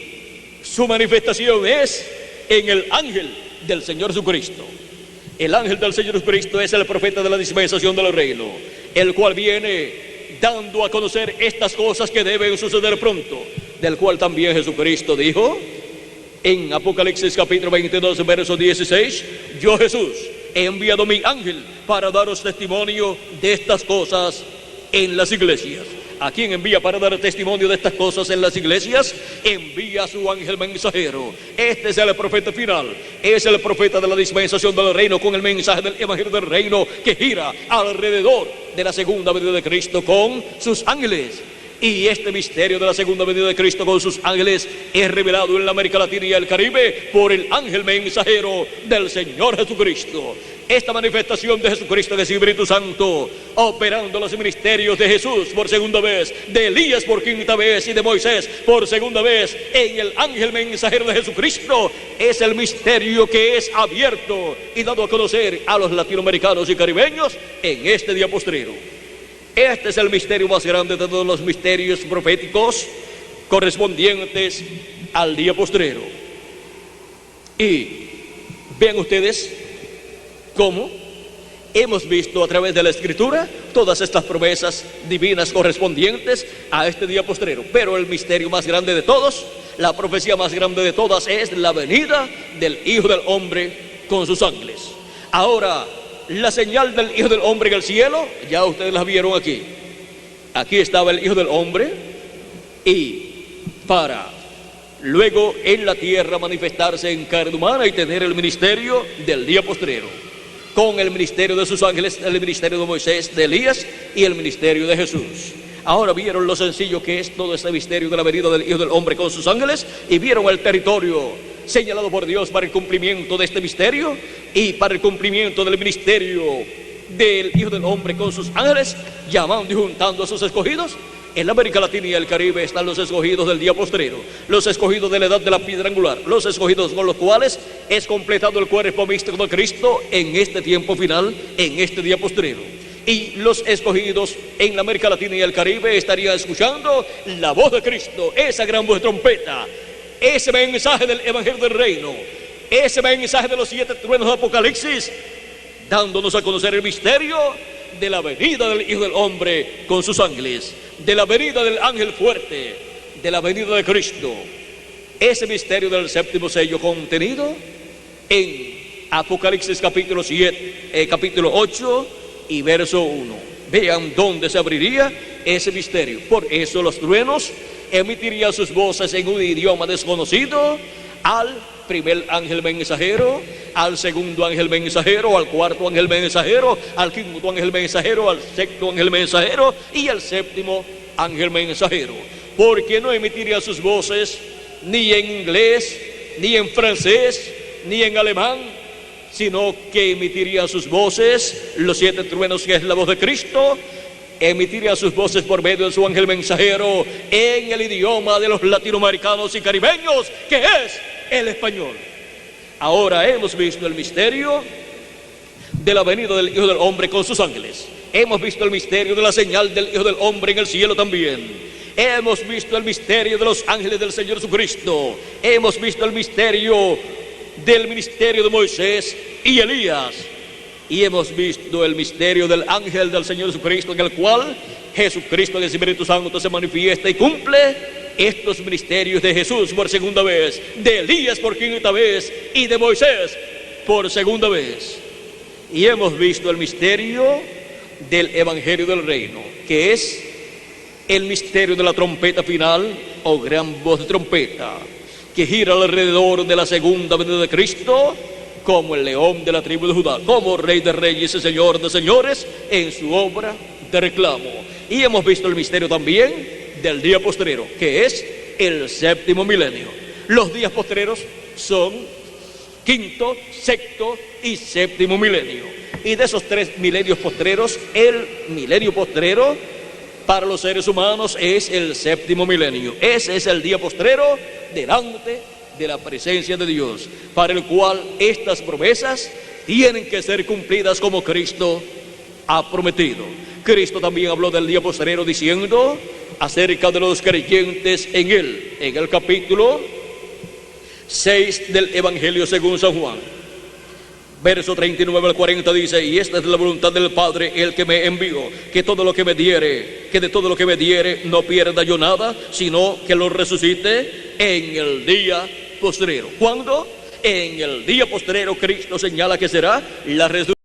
su manifestación es en el ángel del Señor Jesucristo. El ángel del Señor Jesucristo es el profeta de la dispensación del reino, el cual viene dando a conocer estas cosas que deben suceder pronto, del cual también Jesucristo dijo en Apocalipsis capítulo 22, verso 16: yo, Jesús, he enviado mi ángel para daros testimonio de estas cosas en las iglesias. ¿A quién envía para dar testimonio de estas cosas en las iglesias? Envía a su ángel mensajero. Este es el profeta final, es el profeta de la dispensación del reino, con el mensaje del evangelio del reino, que gira alrededor de la segunda venida de Cristo con sus ángeles. Y este misterio de la segunda venida de Cristo con sus ángeles es revelado en la América Latina y el Caribe por el ángel mensajero del Señor Jesucristo. Esta manifestación de Jesucristo, de Espíritu Santo, operando los ministerios de Jesús por segunda vez, de Elías por quinta vez y de Moisés por segunda vez en el ángel mensajero de Jesucristo, es el misterio que es abierto y dado a conocer a los latinoamericanos y caribeños en este día postrero. Este es el misterio más grande de todos los misterios proféticos correspondientes al día postrero. Y vean ustedes cómo hemos visto a través de la Escritura todas estas promesas divinas correspondientes a este día postrero. Pero el misterio más grande de todos, la profecía más grande de todas, es la venida del Hijo del Hombre con sus ángeles. Ahora, la señal del Hijo del Hombre en el cielo, ya ustedes la vieron aquí. Aquí estaba el Hijo del Hombre, y para luego en la tierra manifestarse en carne humana y tener el ministerio del día postrero, con el ministerio de sus ángeles, el ministerio de Moisés, de Elías y el ministerio de Jesús. Ahora vieron lo sencillo que es todo este misterio de la venida del Hijo del Hombre con sus ángeles, y vieron el territorio señalado por Dios para el cumplimiento de este misterio y para el cumplimiento del ministerio del Hijo del Hombre con sus ángeles, llamando y juntando a sus escogidos. En la América Latina y el Caribe están los escogidos del día postrero, los escogidos de la edad de la piedra angular, los escogidos con los cuales es completado el cuerpo místico de Cristo en este tiempo final, en este día postrero. Y los escogidos en la América Latina y el Caribe estarían escuchando la voz de Cristo, esa gran voz de trompeta, ese mensaje del evangelio del reino, ese mensaje de los 7 truenos de Apocalipsis, dándonos a conocer el misterio de la venida del Hijo del Hombre con sus ángeles, de la venida del ángel fuerte, de la venida de Cristo. Ese misterio del séptimo sello contenido en Apocalipsis capítulo 8 y verso 1. Vean dónde se abriría ese misterio. Por eso los truenos emitirían sus voces en un idioma desconocido al primer ángel mensajero, al segundo ángel mensajero, al cuarto ángel mensajero, al quinto ángel mensajero, al sexto ángel mensajero y al séptimo ángel mensajero. Porque no emitirían sus voces ni en inglés, ni en francés, ni en alemán, sino que emitirían sus voces, los 7 truenos, que es la voz de Cristo, emitiría sus voces por medio de su ángel mensajero en el idioma de los latinoamericanos y caribeños, que es el español. Ahora hemos visto el misterio de la venida del Hijo del Hombre con sus ángeles. Hemos visto el misterio de la señal del Hijo del Hombre en el cielo también. Hemos visto el misterio de los ángeles del Señor Jesucristo. Hemos visto el misterio del ministerio de Moisés y Elías. Y hemos visto el misterio del ángel del Señor Jesucristo, en el cual Jesucristo, el Espíritu Santo, se manifiesta y cumple estos ministerios de Jesús por segunda vez, de Elías por quinta vez y de Moisés por segunda vez. Y hemos visto el misterio del evangelio del reino, que es el misterio de la trompeta final o gran voz de trompeta, que gira alrededor de la segunda venida de Cristo como el león de la tribu de Judá, como Rey de Reyes y Señor de Señores en su obra de reclamo. Y hemos visto el misterio también del día postrero, que es el séptimo milenio. Los días postreros son quinto, sexto y séptimo milenio. Y de esos 3 milenios postreros, el milenio postrero para los seres humanos es el séptimo milenio. Ese es el día postrero delante de la presencia de Dios, para el cual estas promesas tienen que ser cumplidas como Cristo ha prometido. Cristo también habló del día postrero diciendo acerca de los creyentes en Él, en el capítulo 6 del Evangelio según San Juan, verso 39 al 40 dice: y esta es la voluntad del Padre, el que me envió, que de todo lo que me diere no pierda yo nada, sino que lo resucite en el día postrero. ¿Cuándo? En el día postrero Cristo señala que será la resurrección